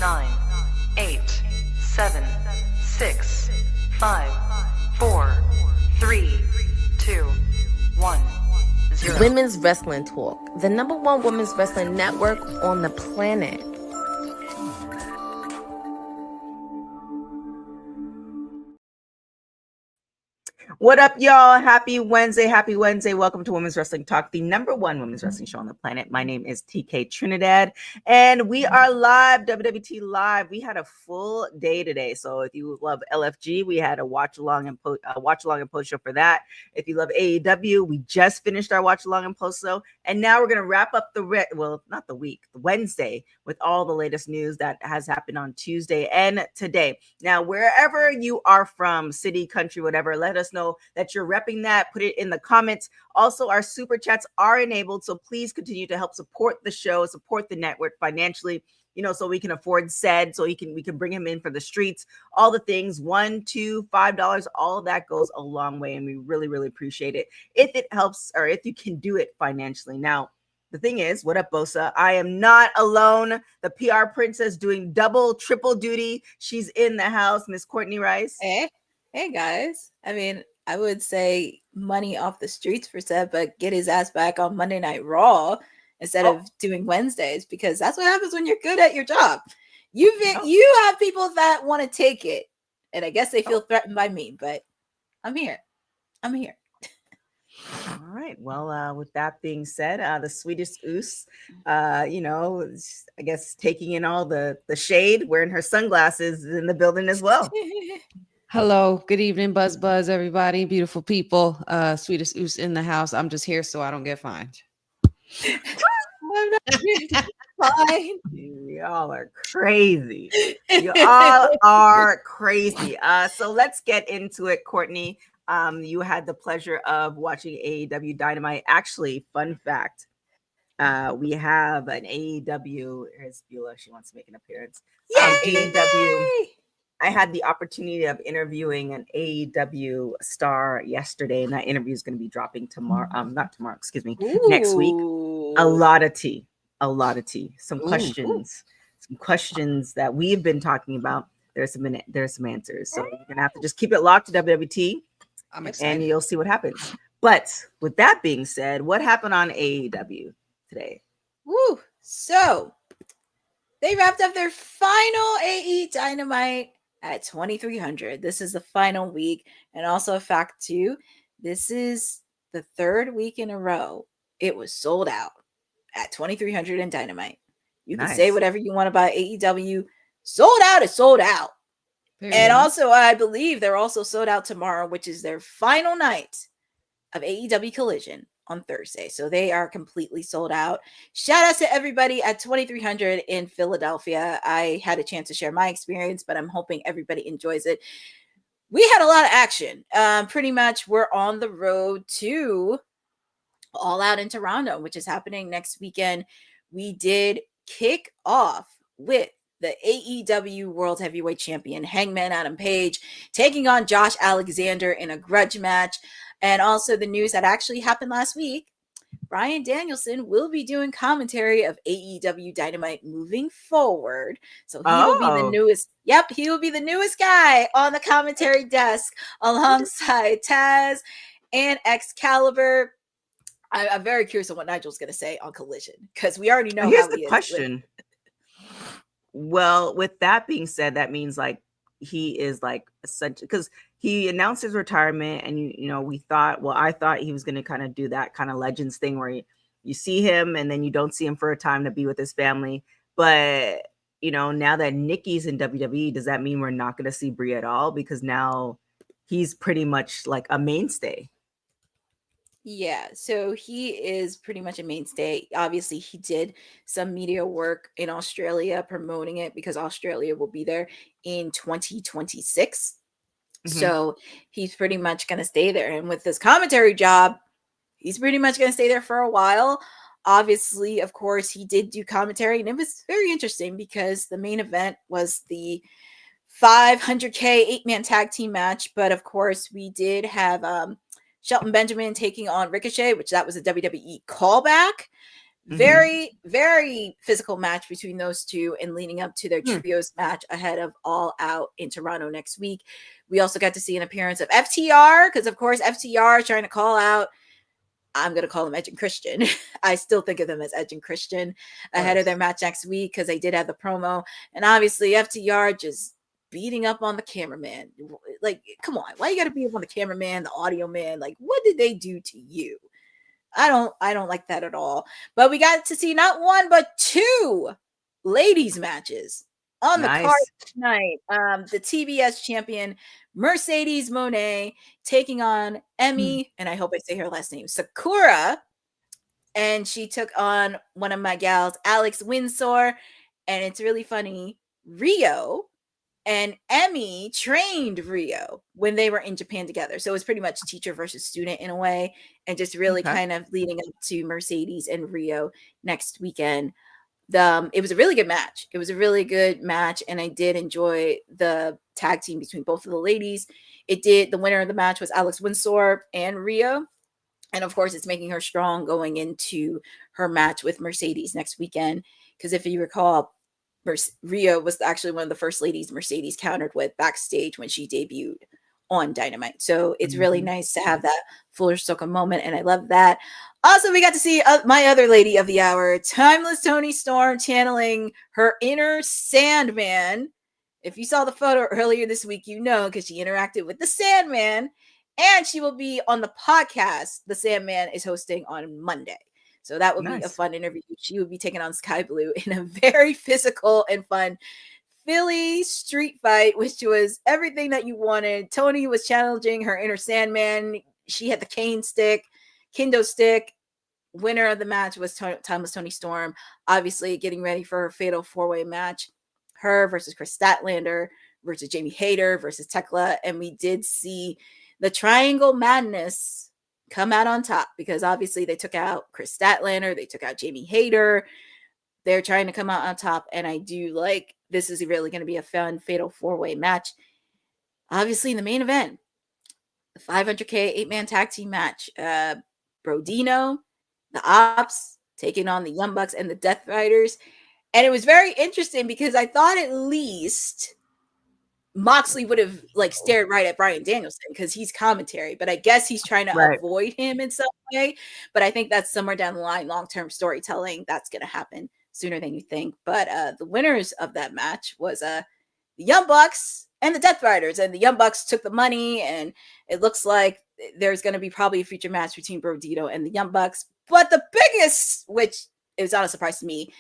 9, 8, 7, 6, 5, 4, 3, 2, 1, 0. Women's Wrestling Talk, the #1 women's wrestling network on the planet. What up, y'all? Happy Wednesday. Happy Wednesday. Welcome to Women's Wrestling Talk, the #1 women's wrestling show on the planet. My name is TK Trinidad, and we are live, WWT live. We had a full day today. So if you love LFG, we had a watch along and post show for that. If you love AEW, we just finished our watch along and post show. And now we're going to wrap up the Wednesday with all the latest news that has happened on Tuesday and today. Now, wherever you are from, city, country, whatever, let us know that you're repping that. Put it in the comments. Also, our super chats are enabled, so please continue to help support the show, support the network financially, so we can afford said, so we can bring him in for the streets, all the things, $1, $2, $5, all of that goes a long way, and we really, really appreciate it if it helps, or if you can do it financially. Now, the thing is, what up, Bosa? I am not alone. The PR princess doing double, triple duty. She's in the house, Miss Courtney Rice. Hey guys. I mean, I would say money off the streets for Seth, but get his ass back on Monday Night Raw instead of doing Wednesdays, because that's what happens when you're good at your job. You have people that want to take it, and I guess they feel threatened by me, but I'm here. All right. Well, with that being said, the Swedish Oos, I guess taking in all the shade, wearing her sunglasses in the building as well. Hello, good evening, Buzz, everybody, beautiful people. Sweetest Oos in the house. I'm just here so I don't get fined. I'm not fine. Y'all are crazy. You all are crazy. So let's get into it, Courtney. You had the pleasure of watching AEW Dynamite. Actually, fun fact, we have an AEW. Here's Beulah. She wants to make an appearance. AEW. I had the opportunity of interviewing an AEW star yesterday, and that interview is going to be dropping tomorrow. Not tomorrow, excuse me, next week. A lot of tea. Some questions that we've been talking about. There's some answers. So you're going to have to just keep it locked to WWT. I'm excited. And you'll see what happens. But with that being said, what happened on AEW today? Woo! So they wrapped up their final AE Dynamite at 2300. This is the final week. And also a fact too, this is the third week in a row it was sold out at 2300 in Dynamite. You can say whatever you want about AEW. Sold out is sold out. And also, I believe they're also sold out tomorrow, which is their final night of AEW Collision on Thursday. So they are completely sold out. Shout out to everybody at 2300 in Philadelphia. I had a chance to share my experience, but I'm hoping everybody enjoys it. We had a lot of action. Pretty much we're on the road to All Out in Toronto, which is happening next weekend. We did kick off with the AEW World Heavyweight Champion, Hangman Adam Page, taking on Josh Alexander in a grudge match. And also the news that actually happened last week, Bryan Danielson will be doing commentary of AEW Dynamite moving forward. So he will be the newest. Yep, he will be the newest guy on the commentary desk alongside Taz and Excalibur. I'm very curious on what Nigel's going to say on Collision, because we already know Here's how he the is. question. Well, with that being said, that means like he is like such, because he announced his retirement, and I thought he was going to kind of do that kind of Legends thing where you see him and then you don't see him for a time to be with his family. But now that Nikki's in WWE, does that mean we're not going to see Brie at all? Because now he's pretty much like a mainstay. Yeah, so he is pretty much a mainstay. Obviously, he did some media work in Australia promoting it, because Australia will be there in 2026. Mm-hmm. So he's pretty much going to stay there. And with this commentary job, he's pretty much going to stay there for a while. Obviously, of course, he did do commentary, and it was very interesting because the main event was the 500K 8-man tag team match. But of course, we did have Shelton Benjamin taking on Ricochet, which that was a WWE callback. Very, very physical match between those two and leading up to their trios match ahead of All Out in Toronto next week. We also got to see an appearance of FTR because, of course, FTR is trying to call out. I'm going to call them Edge and Christian. I still think of them as Edge and Christian ahead of their match next week because they did have the promo. And obviously, FTR just beating up on the cameraman. Like, come on. Why you got to beat up on the cameraman, the audio man? Like, what did they do to you? I don't like that at all. But we got to see not one, but two ladies matches on the card tonight. The TBS champion, Mercedes Moné, taking on Emmy, and I hope I say her last name, Sakura. And she took on one of my gals, Alex Windsor. And it's really funny. Rio and Emmy trained Rio when they were in Japan together. So it was pretty much teacher versus student in a way, and just really kind of leading up to Mercedes and Rio next weekend. It was a really good match. It was a really good match, and I did enjoy the tag team between both of the ladies. The winner of the match was Alex Windsor and Rio. And of course, it's making her strong going into her match with Mercedes next weekend. Because if you recall, Rio was actually one of the first ladies Mercedes countered with backstage when she debuted on Dynamite. So it's really nice to have that Fuller Circle moment, and I love that. Also, we got to see my other lady of the hour, Timeless Toni Storm, channeling her inner Sandman. If you saw the photo earlier this week, you know, because she interacted with the Sandman, and she will be on the podcast the Sandman is hosting on Monday. So that would be a fun interview. She would be taking on Sky Blue in a very physical and fun Philly street fight, which was everything that you wanted. Tony was challenging her inner Sandman. She had the kendo stick. Winner of the match was Timeless Toni Storm, obviously getting ready for her fatal 4-way match. Her versus Chris Statlander versus Jamie Hayter versus Tekla. And we did see the Triangle Madness come out on top because obviously they took out Chris Statlander, they took out Jamie Hayter. They're trying to come out on top, and I do like this is really going to be a fun fatal 4-way match. Obviously, in the main event, the 500K 8-man tag team match, Brodino, the Ops taking on the Young Bucks and the Death Riders, and it was very interesting because I thought at least Moxley would have stared right at Bryan Danielson because he's commentary, but I guess he's trying to avoid him in some way. But I think that's somewhere down the line, long-term storytelling, that's going to happen sooner than you think. But the winners of that match was the Young Bucks and the Death Riders, and the Young Bucks took the money, and it looks like there's going to be probably a future match between Brodino and the Young Bucks. But the biggest, which is not a surprise to me,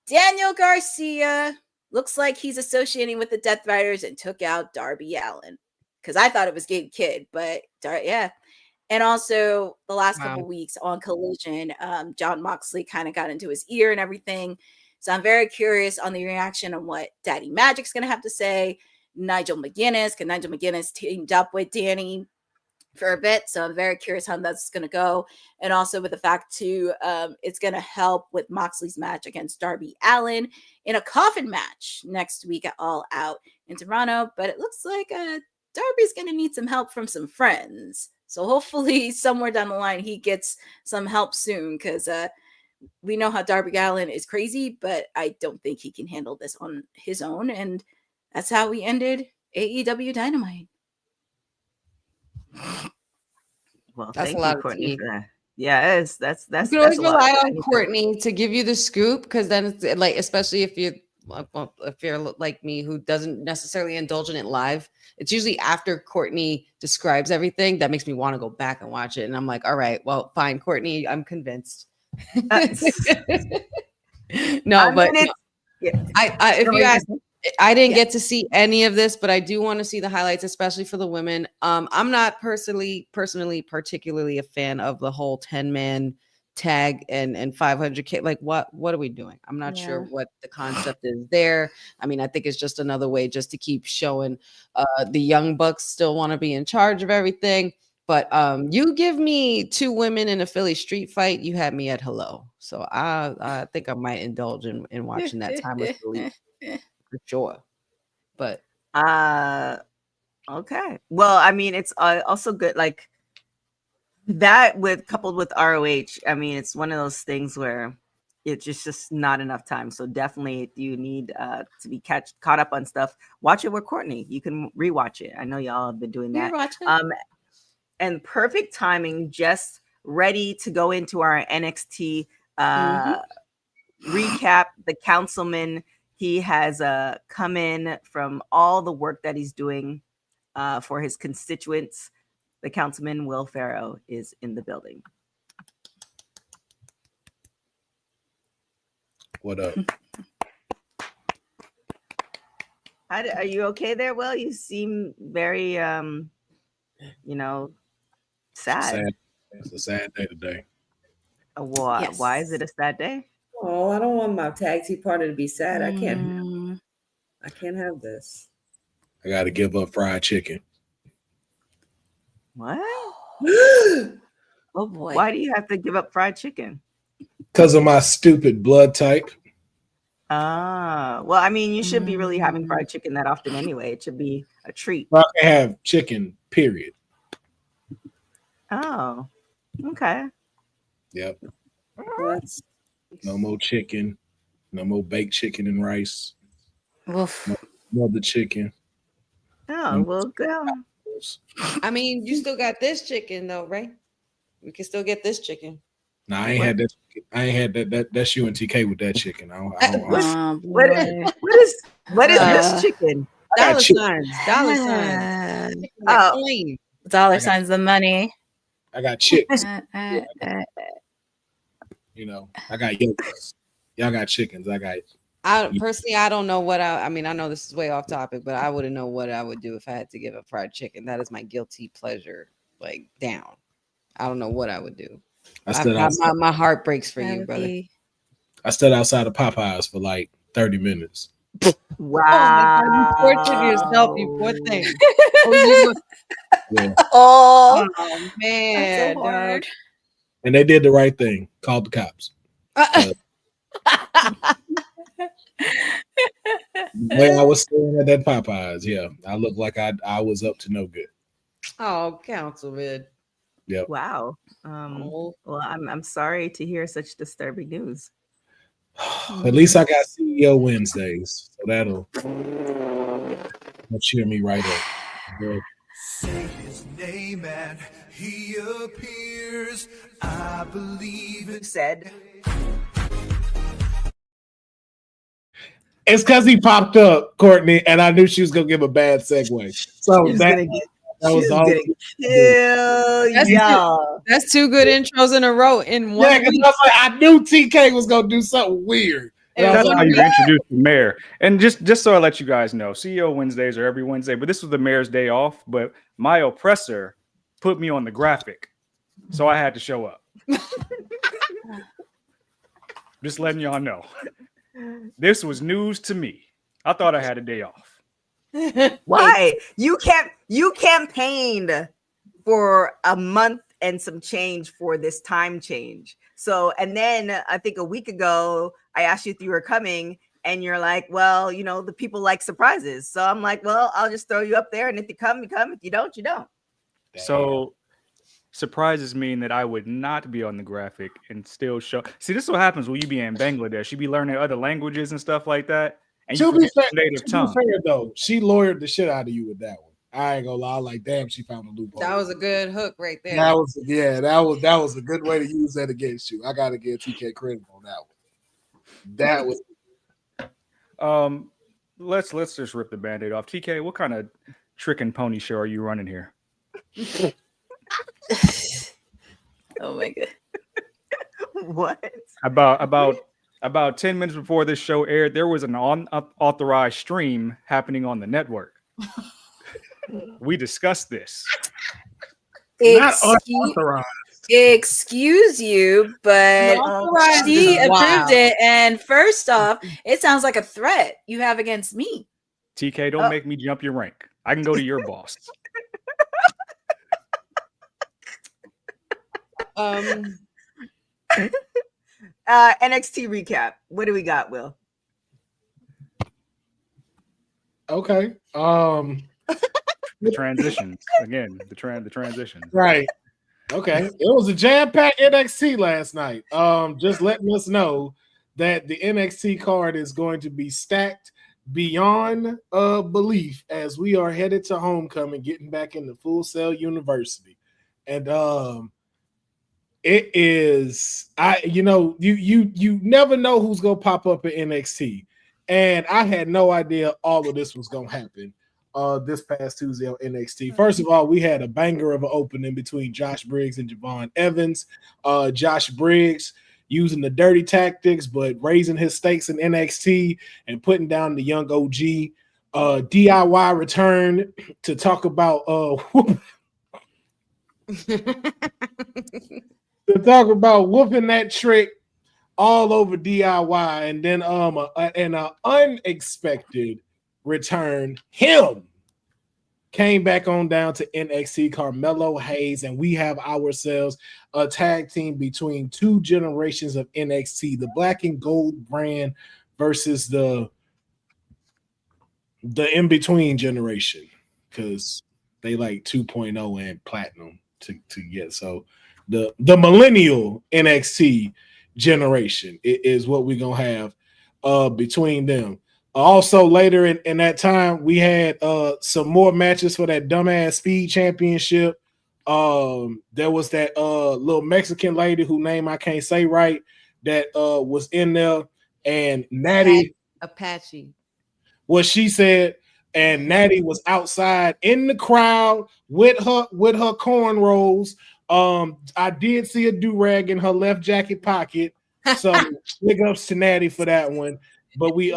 Daniel Garcia looks like he's associating with the Death Riders and took out Darby Allin. Because I thought it was Gabe Kidd, but yeah. And also the last couple weeks on Collision, John Moxley kind of got into his ear and everything. So I'm very curious on the reaction of what Daddy Magic's going to have to say. Nigel McGuinness, because Nigel McGuinness teamed up with Danny for a bit. So I'm very curious how that's going to go. And also with the fact too, it's going to help with Moxley's match against Darby Allin in a coffin match next week at All Out in Toronto. But it looks like Darby's going to need some help from some friends. So hopefully somewhere down the line, he gets some help soon because we know how Darby Allin is crazy, but I don't think he can handle this on his own. And that's how we ended AEW Dynamite. Well, that's thank a lot you, Courtney, of tea. for that. Yeah, that's you can always rely on Courtney to give you the scoop, because then it's like, especially if you're like me who doesn't necessarily indulge in it live, it's usually after Courtney describes everything that makes me want to go back and watch it, and I'm like, all right, well, fine, Courtney, I'm convinced. No, but if you ask, I didn't get to see any of this, but I do want to see the highlights, especially for the women. I'm not personally particularly a fan of the whole 10-man tag and 500K. Like, what are we doing? I'm not sure what the concept is there. I mean, I think it's just another way just to keep showing the Young Bucks still want to be in charge of everything. But you give me two women in a Philly street fight, you had me at hello. So I think I might indulge in watching that time with Philly. For sure. But okay. Well, I mean, it's also good. Like that with coupled with ROH, I mean, it's one of those things where it's just not enough time. So definitely, if you need to be caught up on stuff, watch it with Courtney. You can rewatch it. I know y'all have been doing that. And perfect timing, just ready to go into our NXT recap. The councilman, he has come in from all the work that he's doing for his constituents. The councilman, Will Ferrell, is in the building. What up? Are you okay there, Will? You seem very, sad. It's a sad day today. Why is it a sad day? Oh, I don't want my tag team partner to be sad. I can't have this. I got to give up fried chicken. What? Oh boy. Why do you have to give up fried chicken? Because of my stupid blood type. Well, I mean, you should be really having fried chicken that often anyway. It should be a treat. I can have chicken, period. Oh, okay. Yep. No more chicken. No more baked chicken and rice. Oof. No other chicken. Oh, well, go. I mean, you still got this chicken though, right? We can still get this chicken. No, I ain't had that. I ain't had that. That's you and TK with that chicken. What is this chicken? Dollar signs. Dollar signs. Dollar signs, the money. I got chips. You know, I got yogurts. Y'all got chickens. I personally, I don't know what I mean, I know this is way off topic, but I wouldn't know what I would do if I had to give up fried chicken. That is my guilty pleasure, like down. I don't know what I would do. My heart breaks for you, brother. I stood outside of Popeyes for like 30 minutes. Wow. You tortured yourself, you poor thing. Yeah. Oh man. so hard. And they did the right thing. Called the cops. The way I was staring at that Popeyes, yeah, I looked like I was up to no good. Oh, councilman. Yep. Wow. Well, I'm sorry to hear such disturbing news. At least I got CEO Wednesdays, so that'll cheer me right up. Yeah. Say his name and he appears. I believe it. Said. It's because he popped up, Courtney, and I knew she was gonna give a bad segue. So that was all. That's two good intros in a row in one. Yeah, because I knew TK was gonna do something weird. That's how you introduce the mayor. And just so I let you guys know, CEO Wednesdays are every Wednesday, but this was the mayor's day off. But my oppressor put me on the graphic, so I had to show up. Just letting y'all know. This was news to me. I thought I had a day off. Why? You campaigned for a month and some change for this time change. So, and then I think a week ago, I asked you if you were coming and you're like, well, you know, the people like surprises. So I'm like, well, I'll just throw you up there. And if you come, you come. If you don't, you don't. So surprises mean that I would not be on the graphic and still show. See, this is what happens when you be in Bangladesh. You be learning other languages and stuff like that. And you forget your native tongue. Fair, though, she lawyered the shit out of you with that one. I ain't gonna lie, like, damn, she found a loophole. That was a good hook right there. That was a good way to use that against you. I gotta give TK credit on that one. That was let's just rip the band-aid off. TK, what kind of trick and pony show are you running here? Oh my god. What? About 10 minutes before this show aired, there was an unauthorized stream happening on the network. We discussed this. Excuse you, but she approved it. And first off, it sounds like a threat you have against me. TK, don't make me jump your rank. I can go to your boss. NXT recap. What do we got, Will? okay. The transitions again. The transitions. Right. Okay, it was a jam-packed NXT last night. Just letting us know that the NXT card is going to be stacked beyond belief as we are headed to homecoming, getting back into Full Sail University, and it is you never know who's gonna pop up at NXT, and I had no idea all of this was gonna happen. This past Tuesday on NXT. First of all, we had a banger of an opening between Josh Briggs and Javon Evans. Josh Briggs using the dirty tactics, but raising his stakes in NXT and putting down the young OG. DIY return to talk about whooping that trick all over DIY, and then an unexpected return, him came back on down to NXT, Carmelo Hayes, and we have ourselves a tag team between two generations of NXT, the black and gold brand versus the in-between generation, because they like 2.0 and platinum to get. So the millennial NXT generation is what we're gonna have between them. Also, later in that time, we had some more matches for that dumbass Speed Championship. There was that little Mexican lady whose name I can't say right that was in there, and Natty Apache. What she said, and Natty was outside in the crowd with her cornrows. I did see a do-rag in her left jacket pocket, so big ups to Natty for that one. But we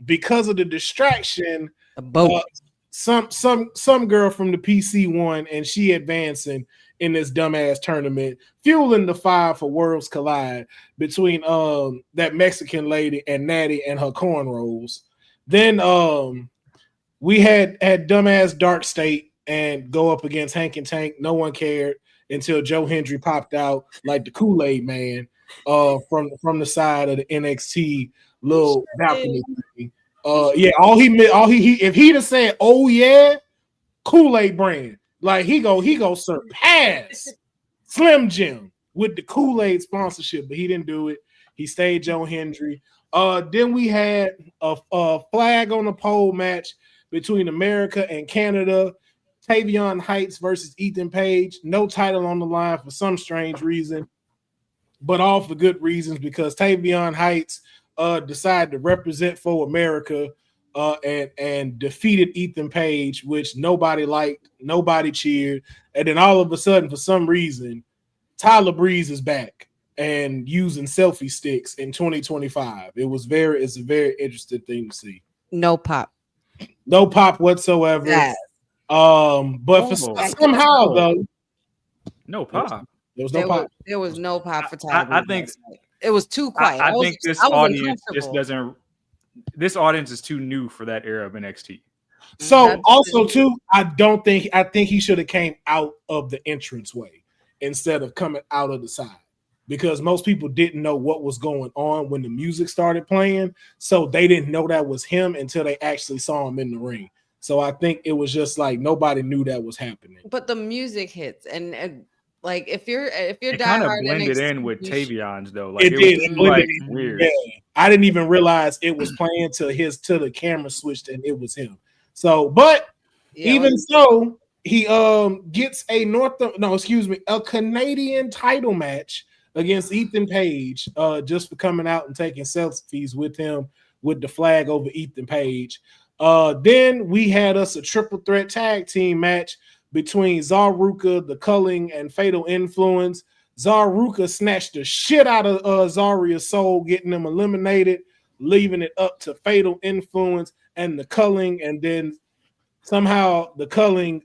because of the distraction, some girl from the PC won, and she advancing in this dumbass tournament, fueling the fire for Worlds Collide between that Mexican lady and Natty and her cornrows. Then we had dumbass Dark State and go up against Hank and Tank. No one cared until Joe Hendry popped out like the Kool-Aid man from the side of the NXT little balcony thing. All he if he'd have said, "Oh yeah, Kool-Aid brand," like he go surpass Slim Jim with the Kool-Aid sponsorship, but he didn't do it. He stayed Joe Hendry. Then we had a flag on the pole match between America and Canada. Tavion Heights versus Ethan Page. No title on the line for some strange reason, but all for good reasons, because Tavion Heights decided to represent for America and defeated Ethan Page, which nobody liked, nobody cheered. And then all of a sudden, for some reason, Tyler Breeze is back and using selfie sticks in 2025. It's a very interesting thing to see. No pop whatsoever. Yes. But somehow though, no pop. There was no pop. There was no pop for Tyler. I think it was too quiet. I think this audience just doesn't. This audience is too new for that era of NXT. So also too, I think he should have came out of the entranceway instead of coming out of the side, because most people didn't know what was going on when the music started playing. So they didn't know that was him until they actually saw him in the ring. So I think it was just like nobody knew that was happening. But the music hits, and like if you're it kind of blended in with Tavion's though. Like it did. It was like weird. Yeah. I didn't even realize it was playing till the camera switched and it was him. So, but even so, he gets a Canadian title match against Ethan Page, just for coming out and taking selfies with him with the flag over Ethan Page. Then we had us a triple threat tag team match between Zaruka, the Culling, and Fatal Influence. Zaruka snatched the shit out of Zaria's soul, getting them eliminated, leaving it up to Fatal Influence and the Culling, and then somehow the Culling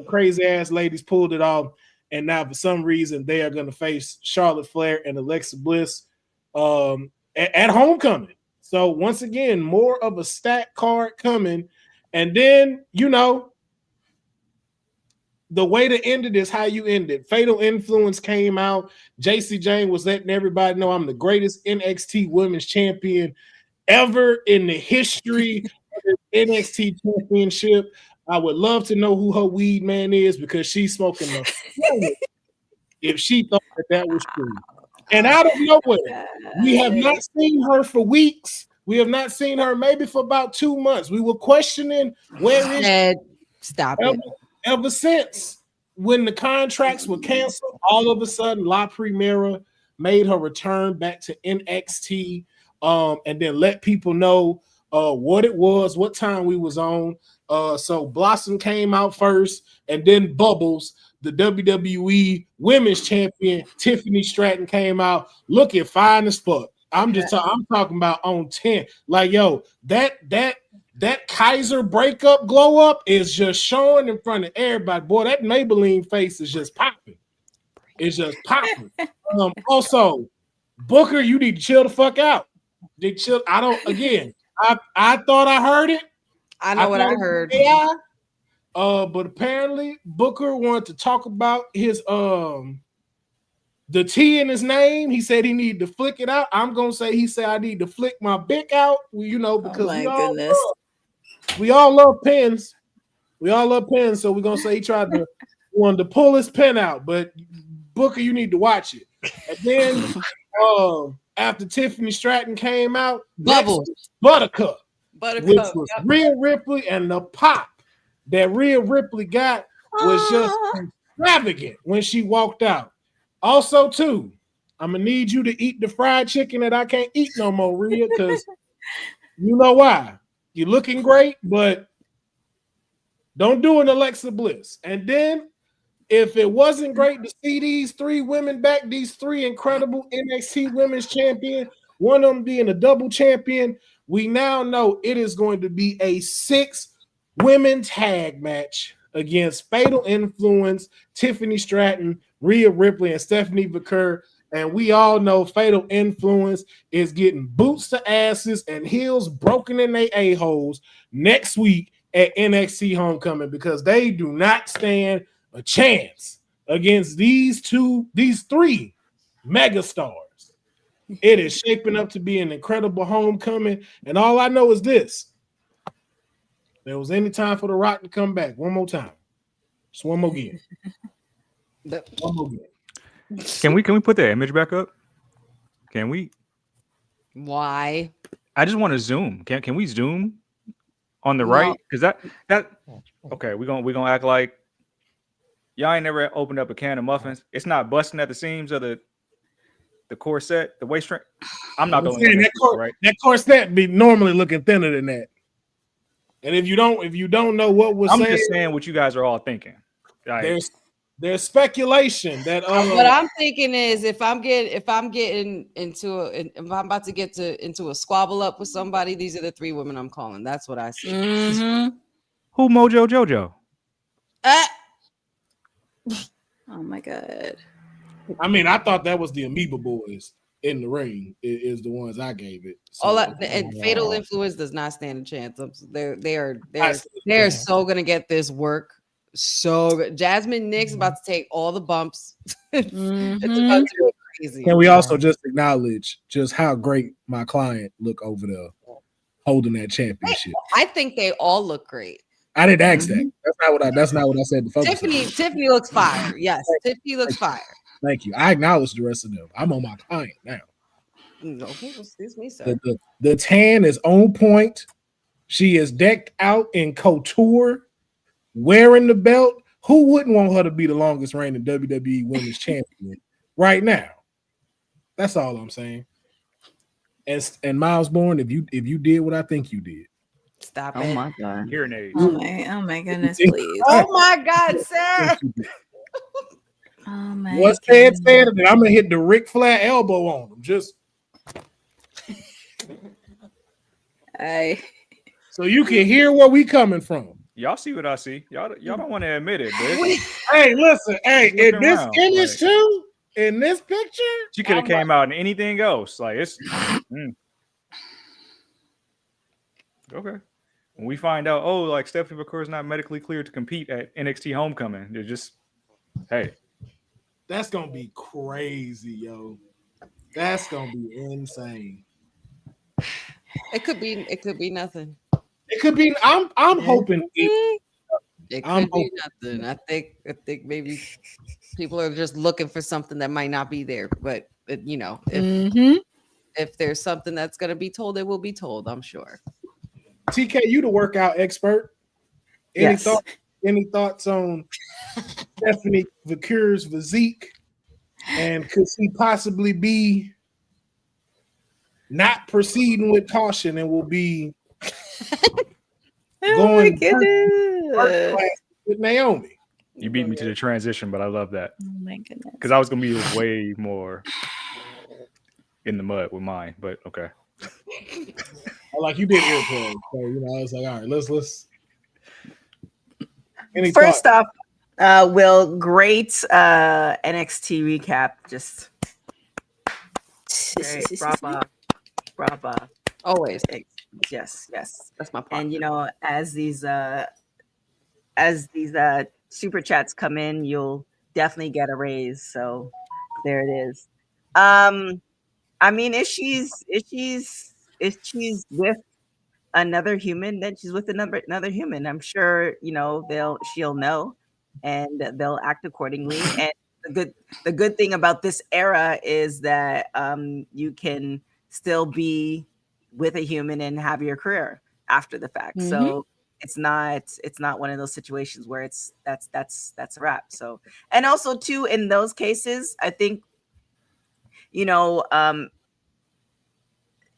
crazy ass ladies pulled it off, and now for some reason they are going to face Charlotte Flair and Alexa Bliss at Homecoming. So once again, more of a stack card coming. And then, the way to end it is how you end it. Fatal Influence came out. JC Jane was letting everybody know I'm the greatest NXT Women's Champion ever in the history of the NXT Championship. I would love to know who her weed man is because she's smoking the if she thought that was true. And out of nowhere, we have not seen her for weeks. We have not seen her maybe for about 2 months. We were questioning where is she? Stop Ever since when the contracts were canceled, all of a sudden La Primera made her return back to NXT, and then let people know what it was, what time we was on. So Blossom came out first, and then Bubbles, the WWE Women's Champion, Tiffany Stratton came out looking fine as fuck. I'm talking about on 10. Like, yo, that Kaiser breakup glow up is just showing in front of everybody. Boy, that Maybelline face is just popping. It's just popping. Also, Booker, you need to chill the fuck out. I thought I heard it. I know what I heard. Yeah. But apparently Booker wanted to talk about his the T in his name. He said he needed to flick it out. I'm gonna say he said I need to flick my bick out, because we all love pens. We all love pens, so we're gonna say he wanted to pull his pen out, but Booker, you need to watch it. And then after Tiffany Stratton came out, Bubbles, Buttercup, which was Rhea Ripley, and the pop that Rhea Ripley got was just extravagant when she walked out. Also, too, I'm gonna need you to eat the fried chicken that I can't eat no more, Rhea, because you know why. You're looking great, but don't do an Alexa Bliss. And then, if it wasn't great to see these three women back, these three incredible NXT Women's Champion, one of them being a double champion, we now know it is going to be a 6-women tag match against Fatal Influence, Tiffany Stratton, Rhea Ripley, and Stephanie McCurry. And we all know Fatal Influence is getting boots to asses and heels broken in their a-holes next week at NXT Homecoming, because they do not stand a chance against these three megastars. It is shaping up to be an incredible homecoming. And all I know is this. There was any time for The Rock to come back one more time. Just one more game. One more game. Can we put that image back up? Can we? Why? I just want to zoom. Can we zoom on the right? Because that okay, we're gonna act like y'all ain't never opened up a can of muffins. It's not busting at the seams of the corset, the waist string. I'm not going to right. That corset be normally looking thinner than that. And if you don't know what was, I'm just saying what you guys are all thinking. Like, there's speculation that what I'm thinking is if I'm about to get into a squabble up with somebody, these are the three women I'm calling. That's what I see. Mm-hmm. Who Mojo Jojo? Oh my god. I mean, I thought that was the Amoeba Boys in the ring is the ones I gave it. So, and Fatal Influence does not stand a chance. They're so gonna get this work. So good. Jasmine Nick's about to take all the bumps. It's about to be crazy. Can we also just acknowledge just how great my client look over there holding that championship? I think they all look great. I didn't ask that. That's not what I said. Tiffany looks fire. Yes, Tiffany looks fire. Thank you. I acknowledge the rest of them. I'm on my client now. Okay, excuse me, sir. The tan is on point. She is decked out in couture, wearing the belt. Who wouldn't want her to be the longest reigning WWE Women's Champion right now? That's all I'm saying. And Miles Bourne, if you did what I think you did. Stop it. Oh my god. Hearing aids. Oh my goodness, please. Oh my god, sir. Oh my What's said, and I'm gonna hit the Ric Flair elbow on him. Just so you can hear where we coming from. Y'all see what I see. Y'all don't want to admit it, bitch. Hey, listen, in this image too, in this picture, she could have came out in anything else. Like it's okay. When we find out, like Stephanie McCurry is not medically cleared to compete at NXT Homecoming, they're just, hey. That's gonna be crazy, yo. That's gonna be insane. It could be nothing. It could be. I'm hoping It could be nothing. I think maybe people are just looking for something that might not be there. But you know, if there's something that's gonna be told, it will be told. I'm sure. TK, you the workout expert. Any thoughts on Stephanie Vacure's physique? And could she possibly be not proceeding with caution and will be going with Naomi? You beat me to the transition, but I love that. Oh my goodness. Because I was gonna be way more in the mud with mine, but okay. Like you did airplay, so you know, I was like, all right, let's. First off, Will, great NXT recap. Just great. Brava. Always. Yes. That's my part. And you know, as these super chats come in, you'll definitely get a raise. So there it is. I mean, if she's with another human, then she's with another human. I'm sure, you know, she'll know and they'll act accordingly. And the good thing about this era is that you can still be with a human and have your career after the fact. So it's not one of those situations where that's a wrap. So, and also too, in those cases, I think, you know,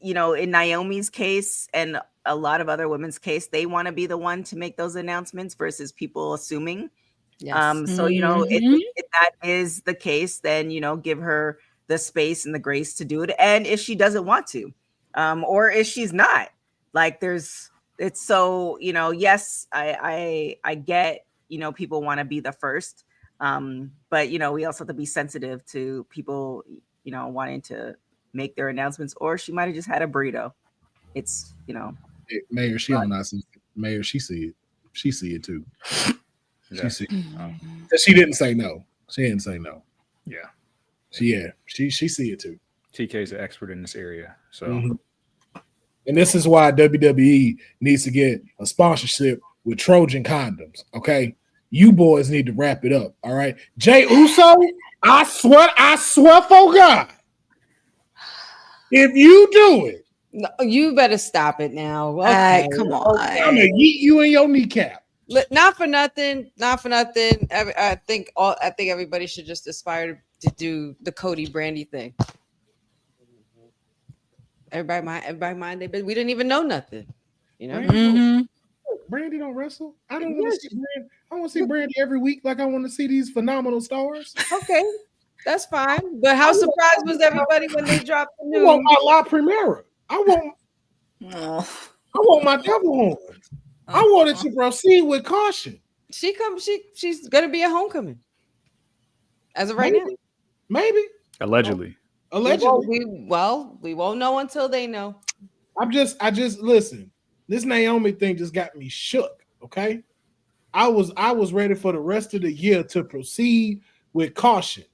in Naomi's case and a lot of other women's case, they want to be the one to make those announcements versus people assuming. Yes. So, you know, if that is the case, then, you know, give her the space and the grace to do it. And if she doesn't want to, or if she's not, like it's so, you know, yes, I get, you know, people want to be the first. But, you know, we also have to be sensitive to people, you know, wanting to make their announcements, or she might have just had a burrito. It's, you know, Mayor, she don't not see it. Mayor, she see it. She see it too. She see it. She didn't say no. She didn't say no. Yeah. She see it too. TK's an expert in this area. So and this is why WWE needs to get a sponsorship with Trojan condoms. Okay. You boys need to wrap it up. All right. Jay Uso, I swear for God. If you do it, no, you better stop it now. Okay, come on. I'm gonna yeet you in your kneecap. Not for nothing. I think everybody should just aspire to do the Cody Brandy thing. Everybody mind. We didn't even know nothing. You know. Brandy don't wrestle. I don't want to see Brandy. I want to see Brandy every week, like I want to see these phenomenal stars. Okay. That's fine. But how surprised was everybody when they dropped the news? I want my La Primera. I want my devil horns. I wanted to proceed with caution. She's gonna be a homecoming. As of right now. Maybe. Allegedly. We won't know until they know. I just listen. This Naomi thing just got me shook. Okay. I was ready for the rest of the year to proceed with caution.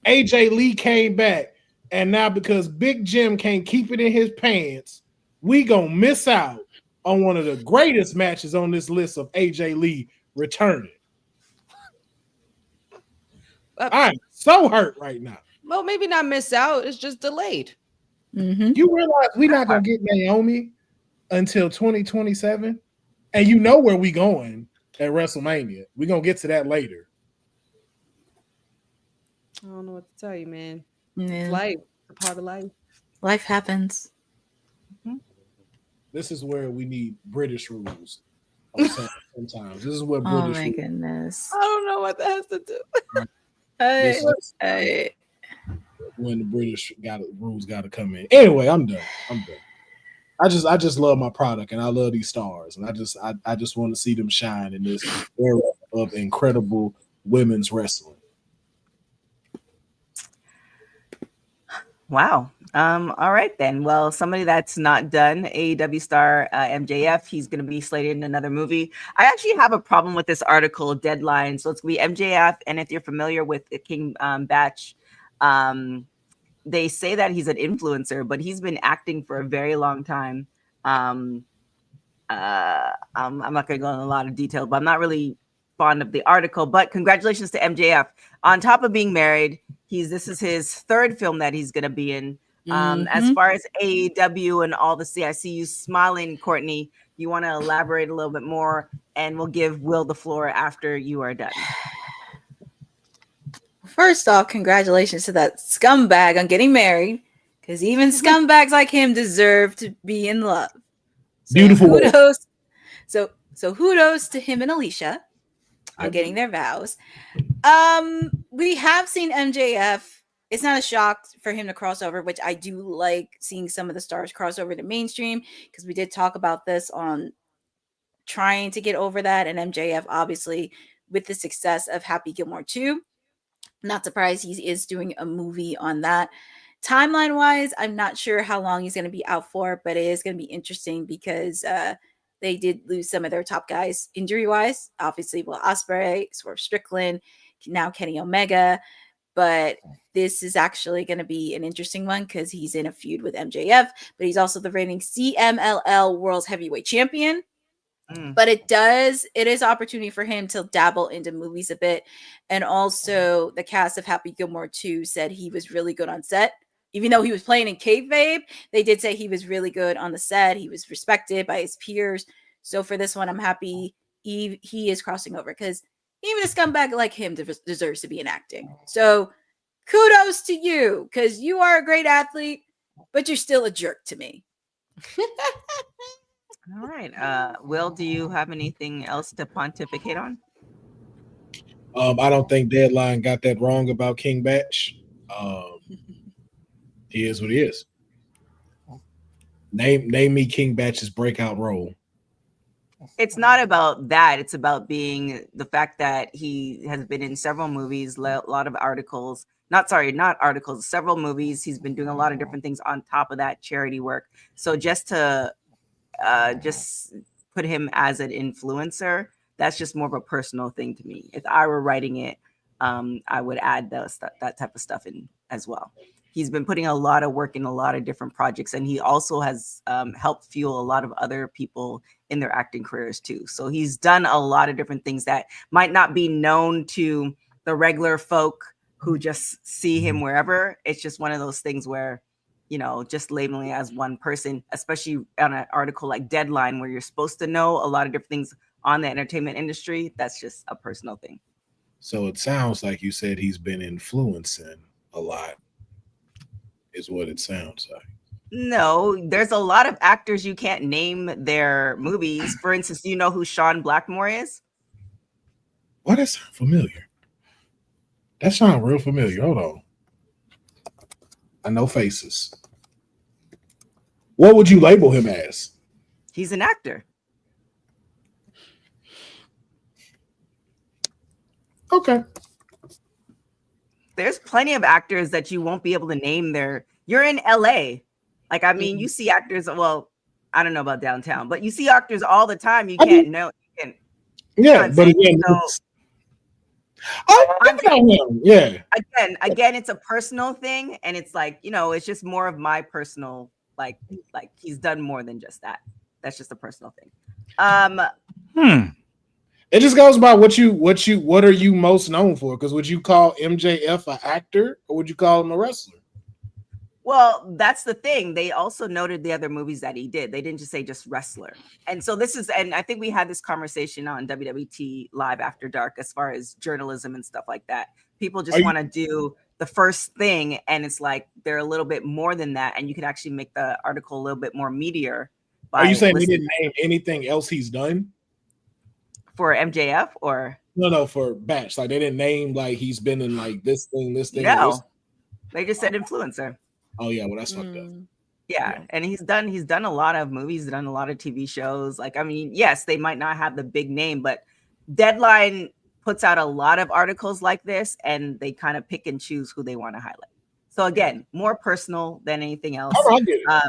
AJ Lee came back, and now because Big Jim can't keep it in his pants, we gonna miss out on one of the greatest matches on this list of AJ Lee returning. I'm so hurt right now. Well, maybe not miss out. It's just delayed. You realize we're not gonna get Naomi until 2027, and you know where we going at WrestleMania. We're gonna get to that later. I don't know what to tell you, man. Yeah. Life, a part of life. Life happens. This is where we need British rules. Sometimes this is what British. Oh my goodness! I don't know what that has to do. Hey. When the British rules got to come in. Anyway, I'm done. I just love my product and I love these stars and I just want to see them shine in this era of incredible women's wrestling. Wow. All right then. Well, somebody that's not done, AEW star MJF, he's going to be slated in another movie. I actually have a problem with this article deadline. So it's going to be MJF, and if you're familiar with the King Batch, they say that he's an influencer, but he's been acting for a very long time. I'm not going to go into a lot of detail, but I'm not really fond of the article. But congratulations to MJF. On top of being married, this is his third film that he's going to be in. As far as AEW and all the I see you smiling, Courtney. You want to elaborate a little bit more, and we'll give Will the floor after you are done. First off, congratulations to that scumbag on getting married, because even scumbags like him deserve to be in love. So Beautiful. Kudos. So kudos to him and Alicia on getting their vows. We have seen MJF. It's not a shock for him to cross over, which I do like seeing some of the stars cross over to mainstream, because we did talk about this on trying to get over that. And MJF, obviously, with the success of Happy Gilmore 2, not surprised he is doing a movie on that. Timeline wise, I'm not sure how long he's going to be out for, but it is going to be interesting because they did lose some of their top guys injury wise. Obviously, Will Ospreay, Swerve Strickland, now Kenny Omega. But this is actually going to be an interesting one because he's in a feud with MJF, but he's also the reigning CMLL World's Heavyweight Champion. But it is opportunity for him to dabble into movies a bit. And also the cast of Happy Gilmore 2 said he was really good on set. Even though he was playing in kayfabe, they did say he was really good on the set. He was respected by his peers. So for this one, I'm happy he is crossing over, because even a scumbag like him deserves to be in acting. So kudos to you, because you are a great athlete, but you're still a jerk to me. All right. Will, do you have anything else to pontificate on? I don't think Deadline got that wrong about King Batch. He is what he is. Name me King Batch's breakout role. It's not about that. It's about being the fact that he has been in several movies, a lot of articles. Not articles, several movies. He's been doing a lot of different things on top of that charity work. So just to just put him as an influencer, that's just more of a personal thing to me. If I were writing it, I would add that type of stuff in as well. He's been putting a lot of work in a lot of different projects, and he also has helped fuel a lot of other people in their acting careers too. So he's done a lot of different things that might not be known to the regular folk who just see him wherever. It's just one of those things where, you know, just labeling it as one person, especially on an article like Deadline, where you're supposed to know a lot of different things on the entertainment industry, that's just a personal thing. So it sounds like you said he's been influencing a lot, is what it sounds like. No, there's a lot of actors you can't name their movies. For instance, do you know who Sean Blackmore is? Why that sound familiar? That sound real familiar. Hold on. I know faces. What would you label him as? He's an actor. Okay. There's plenty of actors that you won't be able to name their. You're in LA. Like, I mean, you see actors, well, I don't know about downtown, but you see actors all the time. You can't know. Yeah, but again, yeah. Again, it's a personal thing, and it's like, you know, it's just more of my personal, like he's done more than just that. That's just a personal thing. It just goes by what are you most known for? Because would you call MJF an actor, or would you call him a wrestler? Well, that's the thing. They also noted the other movies that he did. They didn't just say just wrestler. And so and I think we had this conversation on WWT Live After Dark as far as journalism and stuff like that. People just want to do the first thing, and it's like they're a little bit more than that, and you can actually make the article a little bit more meatier. Are you saying he didn't name anything else he's done? For MJF or? No, for Batch. Like, they didn't name, like, he's been in, like, this thing. No, they just said influencer. Oh yeah, well, that's fucked up. Yeah, and he's done a lot of movies, done a lot of TV shows. Like, I mean, yes, they might not have the big name, but Deadline puts out a lot of articles like this, and they kind of pick and choose who they want to highlight. So again, more personal than anything else. Oh, I get it.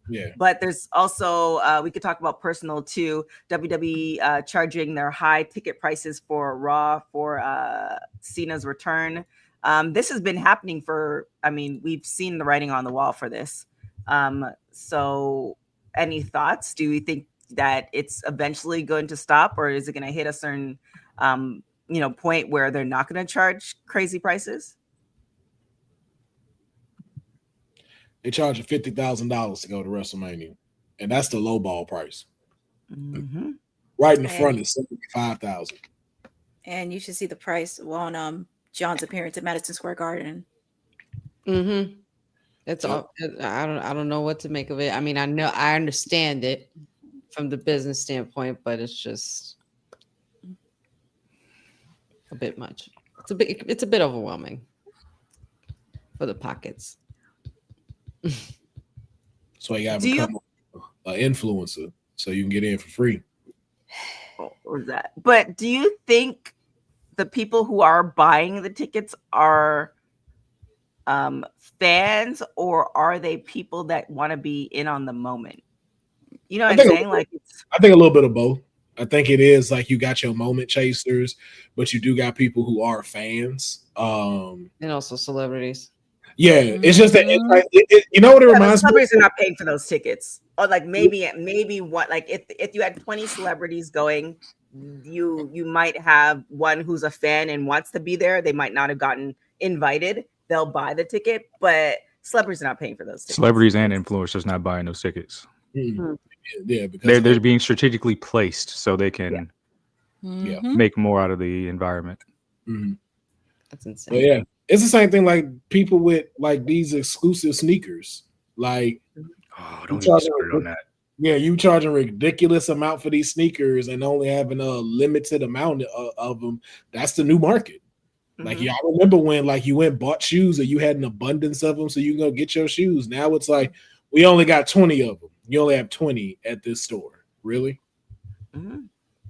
Yeah. But there's also we could talk about personal too. WWE charging their high ticket prices for Raw for Cena's return. This has been happening we've seen the writing on the wall for this. So any thoughts? Do you think that it's eventually going to stop, or is it going to hit a certain point where they're not going to charge crazy prices? They charge $50,000 to go to WrestleMania, and that's the low ball price. Mm-hmm. Right in the front is $75,000. And you should see the price on John's appearance at Madison Square Garden. Mm-hmm. It's all. I don't know what to make of it. I mean, I understand it from the business standpoint, but it's just a bit much. It's a bit overwhelming for the pockets. So you gotta become an influencer so you can get in for free. Or that. But do you think the people who are buying the tickets are fans, or are they people that want to be in on the moment? You know what I'm saying? I think a little bit of both. I think it is like you got your moment chasers, but you do got people who are fans. And also celebrities. Yeah, it's just that you know what it reminds me. Celebrities are not paying for those tickets, or like maybe what, like if you had 20 celebrities going, you might have one who's a fan and wants to be there. They might not have gotten invited. They'll buy the ticket, but celebrities are not paying for those tickets. Celebrities and influencers not buying those tickets. Mm-hmm. Yeah, because they're being strategically placed so they can make more out of the environment. Mm-hmm. That's insane. But yeah, it's the same thing like people with like these exclusive sneakers. Like, don't even start on that. Yeah, you charging a ridiculous amount for these sneakers and only having a limited amount of them. That's the new market. Like, y'all remember when like you went and bought shoes or you had an abundance of them so you can go get your shoes. Now it's like we only got 20 of them. You only have 20 at this store. Really? Mm-hmm.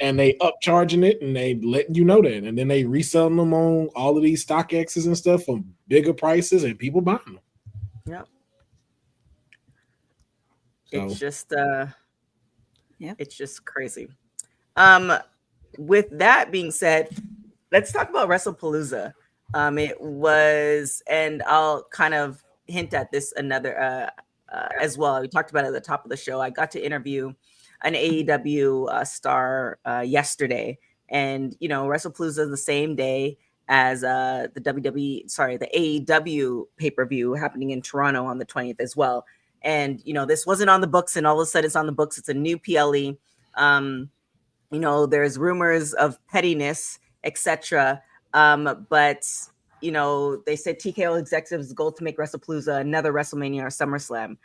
And they upcharging it and they letting you know that. And then they reselling them on all of these StockX's and stuff for bigger prices and people buying them. Yep. So. It's just it's just crazy. With that being said, let's talk about WrestlePalooza. It was, and I'll kind of hint at this another as well. We talked about it at the top of the show. I got to interview an AEW star yesterday, and WrestlePalooza is the same day as the AEW pay-per-view happening in Toronto on the 20th as well. And this wasn't on the books, and all of a sudden it's on the books. It's a new PLE. There's rumors of pettiness, etc. But they said TKO executives' goal to make WrestlePalooza another WrestleMania or SummerSlam.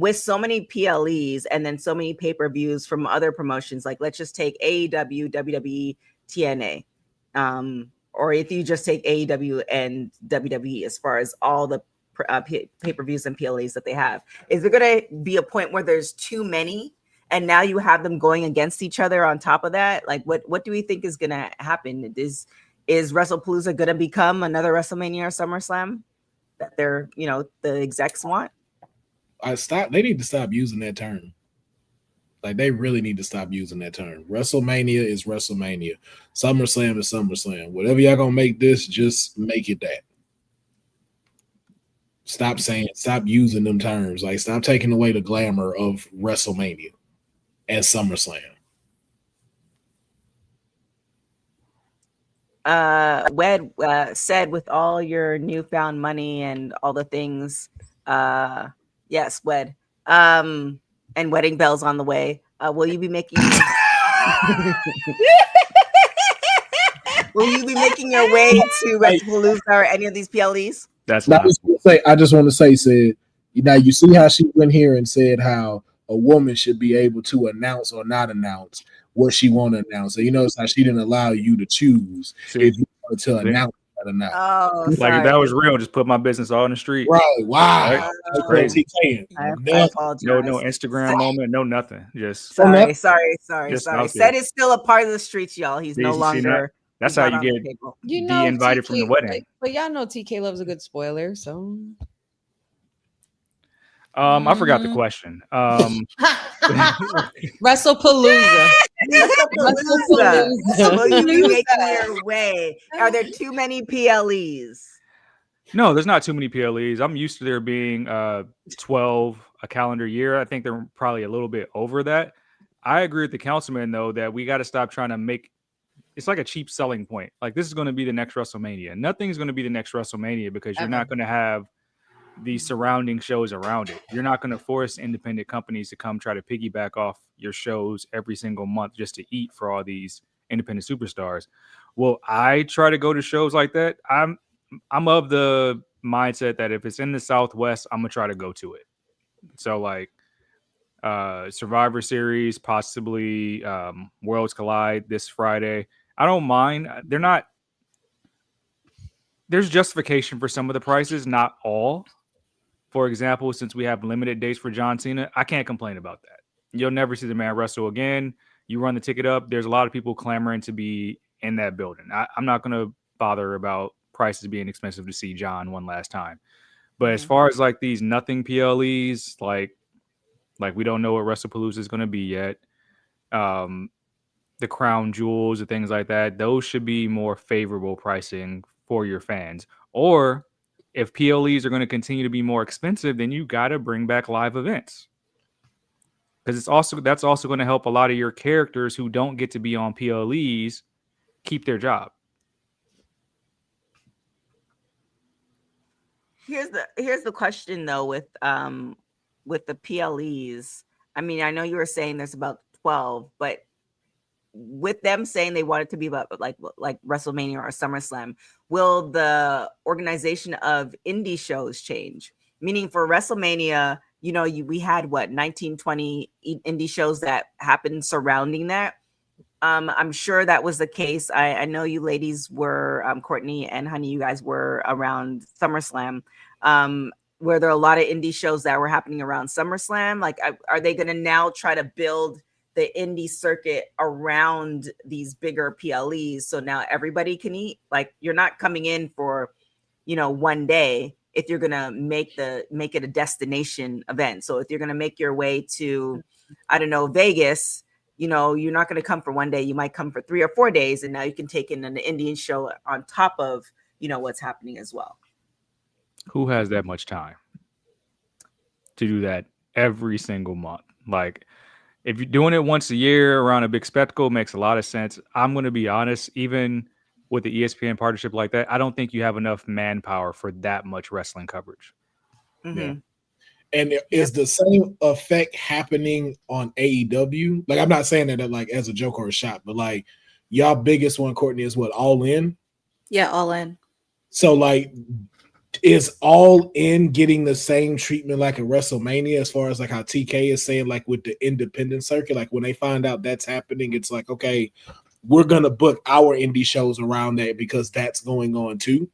With so many PLEs and then so many pay-per-views from other promotions, like let's just take AEW, WWE, TNA, or if you just take AEW and WWE as far as all the pay-per-views and PLEs that they have. Is there going to be a point where there's too many and now you have them going against each other on top of that? Like what do we think is going to happen? Is WrestlePalooza going to become another WrestleMania or SummerSlam that they're, the execs want? They need to stop using that term. Like they really need to stop using that term. WrestleMania is WrestleMania. SummerSlam is SummerSlam. Whatever y'all gonna make this, just make it that. Stop using them terms. Like stop taking away the glamour of WrestleMania and SummerSlam. Wed said with all your newfound money and all the things, yes, Wed, and wedding bells on the way. Will you be making? Will you be making your way to WrestlePalooza or any of these PLEs? I just want to say, said, you see how she went here and said how a woman should be able to announce or not announce what she want to announce. So it's how she didn't allow you to choose if you wanted to announce that or not. Oh, like if that was real, just put my business all in the street. Right? Wow, right? That's crazy. I apologize. No Instagram moment, no nothing. Just sorry. Just Said is still a part of the streets, y'all. He's no longer. That's how you get de-invited from the wedding. But y'all know TK loves a good spoiler, so. I forgot the question. WrestlePalooza. Will you be making your way? Are there too many PLEs? No, there's not too many PLEs. I'm used to there being 12 a calendar year. I think they're probably a little bit over that. I agree with the councilman though that we got to stop trying to make it's like a cheap selling point. Like this is going to be the next WrestleMania. Nothing's going to be the next WrestleMania because you're not going to have the surrounding shows around it. You're not going to force independent companies to come try to piggyback off your shows every single month just to eat for all these independent superstars. Well, I try to go to shows like that. I'm of the mindset that if it's in the Southwest, I'm gonna try to go to it. So like Survivor Series, possibly Worlds Collide this Friday. I don't mind. There's justification for some of the prices, not all. For example, since we have limited dates for John Cena, I can't complain about that. You'll never see the man wrestle again. You run the ticket up. There's a lot of people clamoring to be in that building. I'm not going to bother about prices being expensive to see John one last time. But as far as like these nothing PLEs, like we don't know what WrestlePalooza is going to be yet. The crown jewels and things like that, those should be more favorable pricing for your fans. Or if PLEs are going to continue to be more expensive, then you got to bring back live events. Because that's also going to help a lot of your characters who don't get to be on PLEs keep their job. Here's the question though with the PLEs. I mean, I know you were saying there's about 12, but with them saying they want it to be about like WrestleMania or SummerSlam, will the organization of indie shows change? Meaning for WrestleMania, we had 19, 20 indie shows that happened surrounding that. I'm sure that was the case. I know you ladies were, Courtney and Honey, you guys were around SummerSlam. Were there a lot of indie shows that were happening around SummerSlam? Like, are they going to now try to build the indie circuit around these bigger PLEs so now everybody can eat? Like, you're not coming in for, one day if you're going to make it a destination event. So if you're going to make your way to, I don't know, Vegas, you're not going to come for one day. You might come for 3 or 4 days, and now you can take in an Indian show on top of, what's happening as well. Who has that much time to do that every single month? Like, if you're doing it once a year around a big spectacle, it makes a lot of sense. I'm going to be honest, even with the ESPN partnership like that, I don't think you have enough manpower for that much wrestling coverage. Mm-hmm. Yeah. And is the same effect happening on AEW? Like, I'm not saying that like as a joke or a shot, but like y'all biggest one, Courtney, is what, All In? Yeah, All In. So like, is All In getting the same treatment like a WrestleMania as far as like how TK is saying, like with the independent circuit? Like when they find out that's happening, it's like, okay, we're going to book our indie shows around that because that's going on too.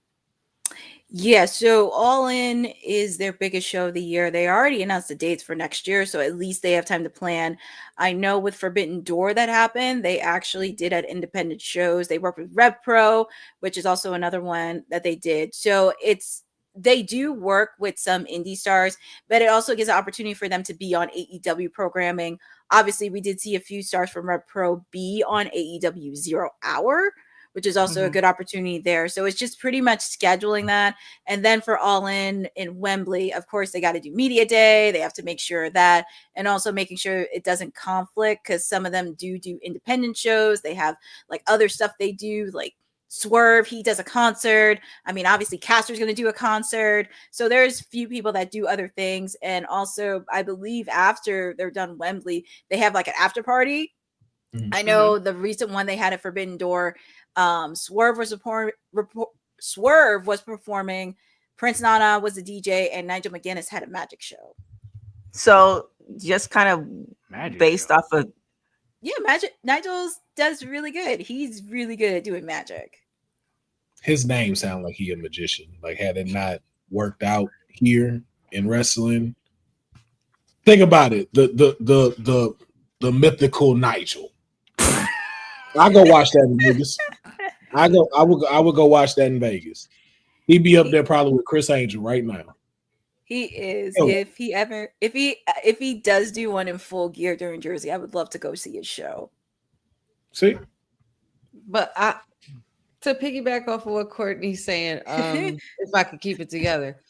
Yeah, so All In is their biggest show of the year. They already announced the dates for next year, so at least they have time to plan. I know with Forbidden Door that happened, they actually did at independent shows. They worked with Rev Pro, which is also another one that they did. So they do work with some indie stars, but it also gives an opportunity for them to be on AEW programming. Obviously, we did see a few stars from Rev Pro be on AEW 0 Hour, which is also a good opportunity there. So it's just pretty much scheduling that. And then for All In Wembley, of course, they got to do media day. They have to make sure that, and also making sure it doesn't conflict, because some of them do independent shows. They have like other stuff they do, like Swerve, he does a concert. I mean, obviously Caster's going to do a concert. So there's few people that do other things. And also, I believe after they're done Wembley, they have like an after party. Mm-hmm. I know the recent one they had at Forbidden Door, Swerve was performing, Prince Nana was the DJ, and Nigel McGuinness had a magic show. So just kind of based off of magic. Nigel does really good. He's really good at doing magic. His name sounds like he a magician. Like, had it not worked out here in wrestling, think about it. The mythical Nigel. I go watch that in Vegas. I would go watch that in Vegas. He'd be up there probably with Chris Angel right now. He is. If he does do one in Full Gear during Jersey, I would love to go see his show. See? But to piggyback off of what Courtney's saying, if I could keep it together,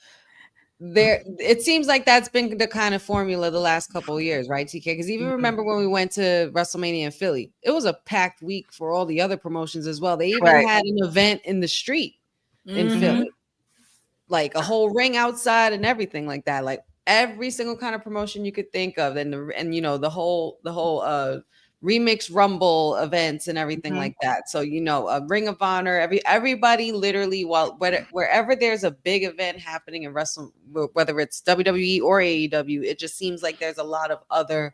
it seems like that's been the kind of formula the last couple of years, right, TK? Because even remember when we went to WrestleMania in Philly, it was a packed week for all the other promotions as well. They even had an event in the street in Philly, like a whole ring outside and everything like that. Like every single kind of promotion you could think of, and the whole Remix Rumble events and everything like that. So a Ring of Honor, everybody literally, wherever there's a big event happening in wrestling, whether it's WWE or AEW, it just seems like there's a lot of other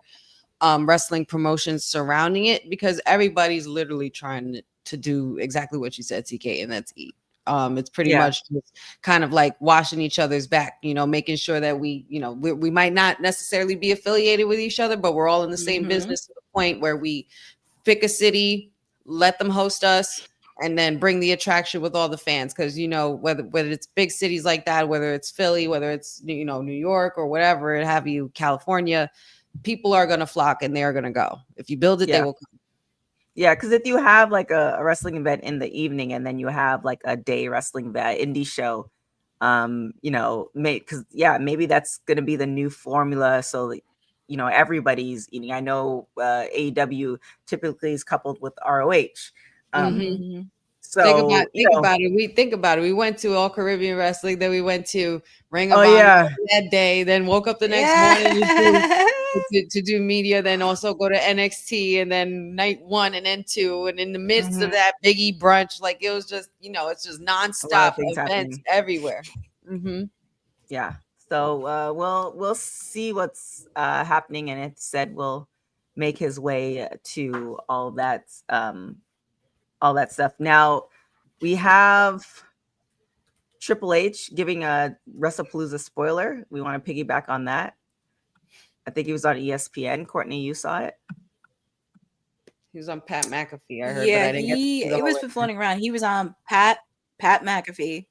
wrestling promotions surrounding it, because everybody's literally trying to do exactly what you said, TK, and that's eat. It's pretty much just kind of like washing each other's back, making sure that we might not necessarily be affiliated with each other, but we're all in the same business to the point where we pick a city, let them host us, and then bring the attraction with all the fans. Because whether it's big cities like that, whether it's Philly, whether it's New York or whatever it have you, California, people are gonna flock and they are gonna go. If you build it, they will come. Yeah, because if you have like a wrestling event in the evening and then you have like a day wrestling event, indie show, maybe that's gonna be the new formula. So everybody's eating. I know AEW typically is coupled with ROH. So think about it. We went to All Caribbean Wrestling, then we went to Ring of Honor that day, then woke up the next morning to do media, then also go to NXT, and then night 1 and then 2, and in the midst of that, Biggie brunch. Like it was just, it's just nonstop events everywhere. Yeah. So we'll see what's happening, and it said we'll make his way to all that stuff. Now we have Triple H giving a WrestlePalooza spoiler. We want to piggyback on that. I think he was on ESPN. Courtney, you saw it? He was on Pat McAfee. I heard. Yeah, but I didn't it was floating around. He was on Pat McAfee.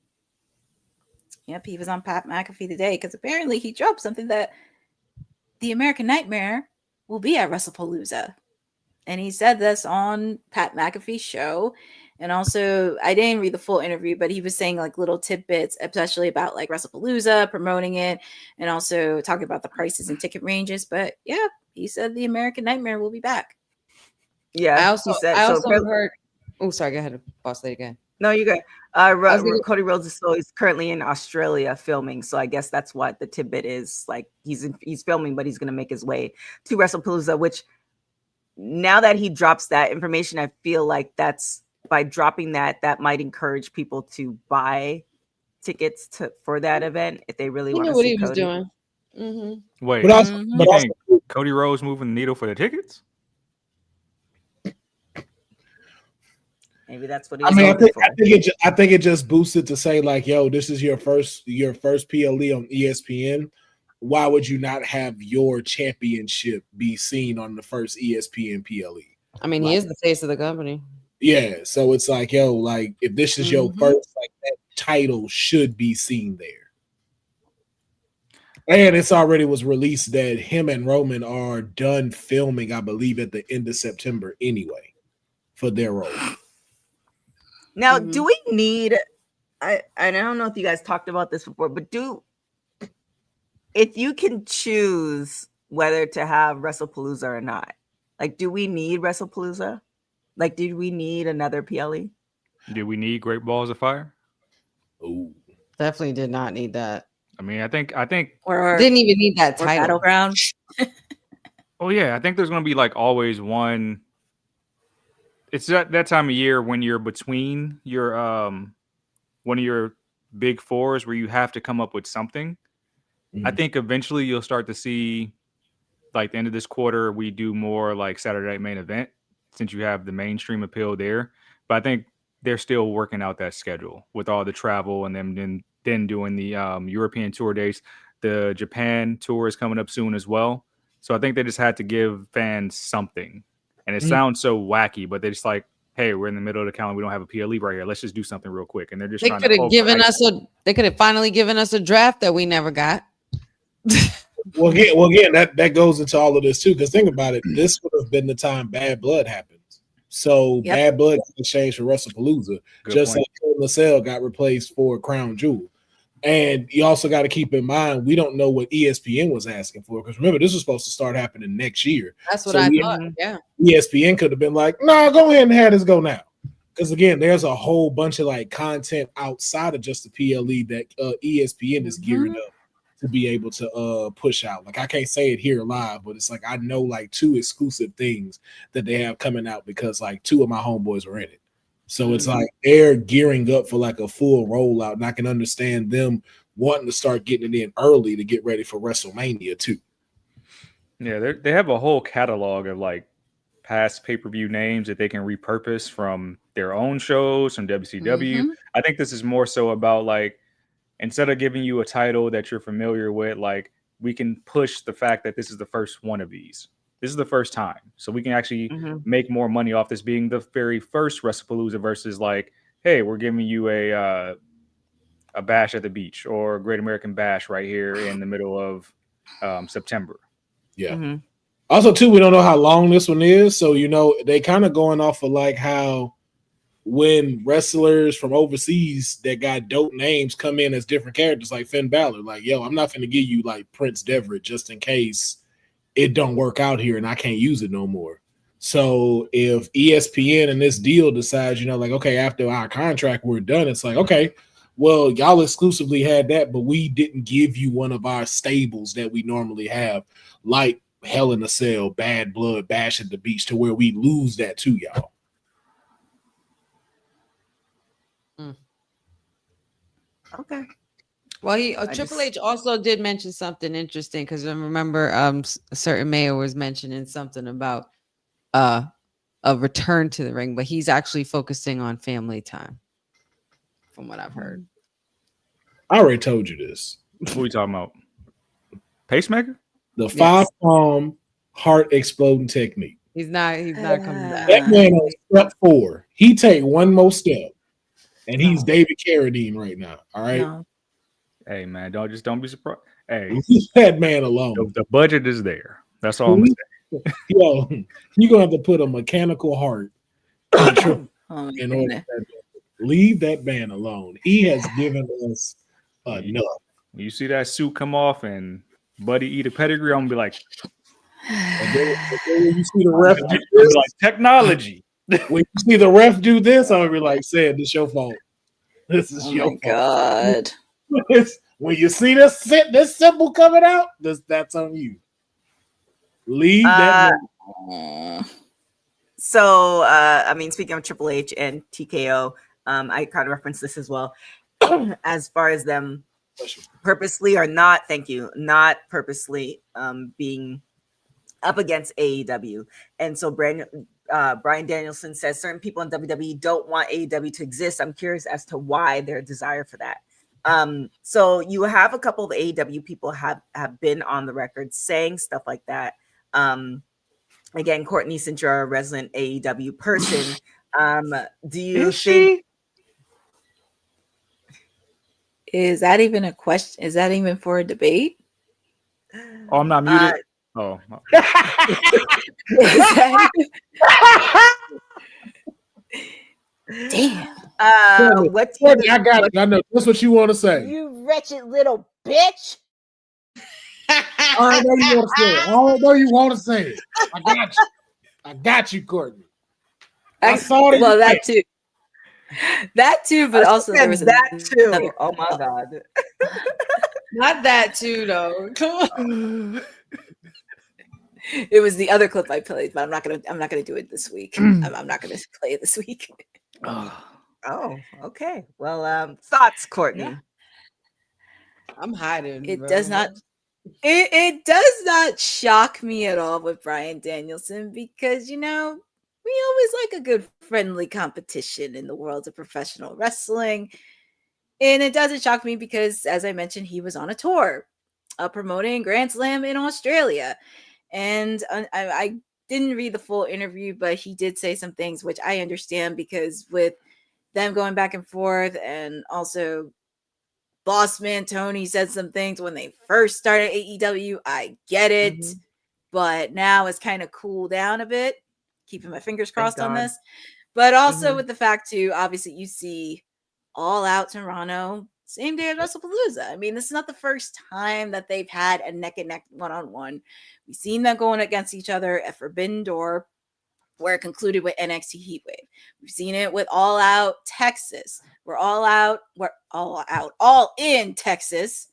Yep, he was on Pat McAfee today, because apparently he dropped something that the American Nightmare will be at WrestlePalooza. And he said this on Pat McAfee's show. And also, I didn't read the full interview, but he was saying like little tidbits, especially about like WrestlePalooza, promoting it, and also talking about the prices and ticket ranges. But yeah, he said the American Nightmare will be back. Yeah, I also heard. Oh, sorry. Go ahead, boss lady. Again. No, you go. Cody Rhodes is currently in Australia filming, so I guess that's what the tidbit is. Like he's filming, but he's going to make his way to WrestlePalooza. Which, now that he drops that information, I feel like that's by dropping that might encourage people to buy tickets for that event if they really want to see what he was doing. Wait, but also, Cody Rhodes moving the needle for the tickets? Maybe that's what I think it just boosted to say like, yo, this is your first PLE on ESPN. Why would you not have your championship be seen on the first ESPN PLE? I mean, he is the face of the company. Yeah, so it's like, yo, like if this is your first, like that title should be seen there. And it's already was released that him and Roman are done filming, I believe, at the end of September anyway, for their role. Now, do we need? I don't know if you guys talked about this before, but if you can choose whether to have WrestlePalooza or not, like, do we need WrestlePalooza? Like, did we need another PLE? Did we need Great Balls of Fire? Oh, definitely did not need that. I mean, I think or didn't even need that title. Battleground. Oh yeah, I think there's going to be like always one. It's that time of year when you're between your one of your big fours where you have to come up with something. I think eventually you'll start to see, like the end of this quarter, we do more like Saturday Night Main Event, since you have the mainstream appeal there. But I think they're still working out that schedule with all the travel and then doing the European tour dates. The Japan tour is coming up soon as well. So I think they just had to give fans something. And it sounds so wacky, but they're just like, hey, we're in the middle of the calendar. We don't have a PLE right here. Let's just do something real quick. And they're just trying to they could have finally given us a draft that we never got. Well, again, that goes into all of this too. Because think about it, this would have been the time Bad Blood happened. So Bad Blood got changed for WrestlePalooza, just like Lascelles got replaced for Crown Jewel. And you also got to keep in mind, we don't know what ESPN was asking for, because remember, this was supposed to start happening next year. That's what I thought. Yeah. ESPN could have been like, "Nah, go ahead and have this go now." Because again, there's a whole bunch of like content outside of just the PLE that ESPN is gearing up to be able to push out. Like I can't say it here live, but it's like I know like 2 exclusive things that they have coming out because like 2 of my homeboys were in it. So it's like they're gearing up for like a full rollout, and I can understand them wanting to start getting it in early to get ready for WrestleMania too. Yeah, they have a whole catalog of like past pay-per-view names that they can repurpose from their own shows, from WCW. I think this is more so about like, instead of giving you a title that you're familiar with, like we can push the fact that this is the first one of these. This is the first time. So we can actually make more money off this being the very first WrestlePalooza versus like, hey, we're giving you a bash at the beach or a Great American Bash right here in the middle of September. Yeah. Also, too, we don't know how long this one is. So, you know, they kind of going off of like how when wrestlers from overseas that got dope names come in as different characters, like Finn Balor, like, yo, I'm not going to give you like Prince Devitt just in case it don't work out here and I can't use it no more. So if ESPN and this deal decides, you know, like, okay, after our contract, we're done. It's like, okay, well, y'all exclusively had that, but we didn't give you one of our stables that we normally have, like Hell in a Cell, Bad Blood, Bash at the Beach, to where we lose that to y'all. Okay. Well, Triple H also did mention something interesting, because I remember a certain mayor was mentioning something about a return to the ring, but he's actually focusing on family time, from what I've heard. I already told you this. What are we talking about? Pacemaker? The 5-palm heart exploding technique. He's not coming back. That man on step 4. He take one more step, and he's David Carradine right now. All right. No. Hey man, don't be surprised. Hey, leave that man alone. The budget is there. That's all I'm saying. Yo, you're gonna have to put a mechanical heart in order to leave that man alone. He has given us enough. You see that suit come off and Buddy eat a pedigree, I'm gonna be like, and then when you see the ref do this, like technology. When you see the ref do this, I'm gonna be like, "Said this your fault. This is your fault." God. When you see this symbol coming out, that's on you. Leave that. So, I mean, speaking of Triple H and TKO, I kind of referenced this as well. As far as them purposely or not, not purposely being up against AEW. And so Bryan Danielson says certain people in WWE don't want AEW to exist. I'm curious as to why their desire for that. So you have a couple of AEW people have been on the record saying stuff like that. Again, Courtney, since you're a resident AEW person, do you think? Is that even a question? Is that even for a debate? Oh, I'm not muted. Damn. What I got it. I know that's what you want to say. You wretched little bitch. I know you want to say it. I know you want to say it. I got you, Courtney. I saw it. Well, that too. That too, but also there was that too. Oh my God. Not that too, though. Come on. It was the other clip I played, but I'm not gonna do it this week. I'm not gonna play it this week. Oh, okay. Well, thoughts, Courtney. Yeah. I'm hiding. It bro. does not. It does not shock me at all with Bryan Danielson, because we always like a good friendly competition in the world of professional wrestling. And it doesn't shock me because, as I mentioned, he was on a tour promoting Grand Slam in Australia. And I didn't read the full interview, but he did say some things which I understand, because with them going back and forth, and also Bossman Tony said some things when they first started AEW. I get it, but now it's kind of cooled down a bit. Keeping my fingers crossed on this. But also with the fact too, obviously you see All Out Toronto same day as WrestlePalooza. I mean, this is not the first time that they've had a neck and neck one-on-one. We've seen them going against each other at Forbidden Door, where it concluded with NXT Heatwave. We've seen it with All Out Texas. We're all in Texas.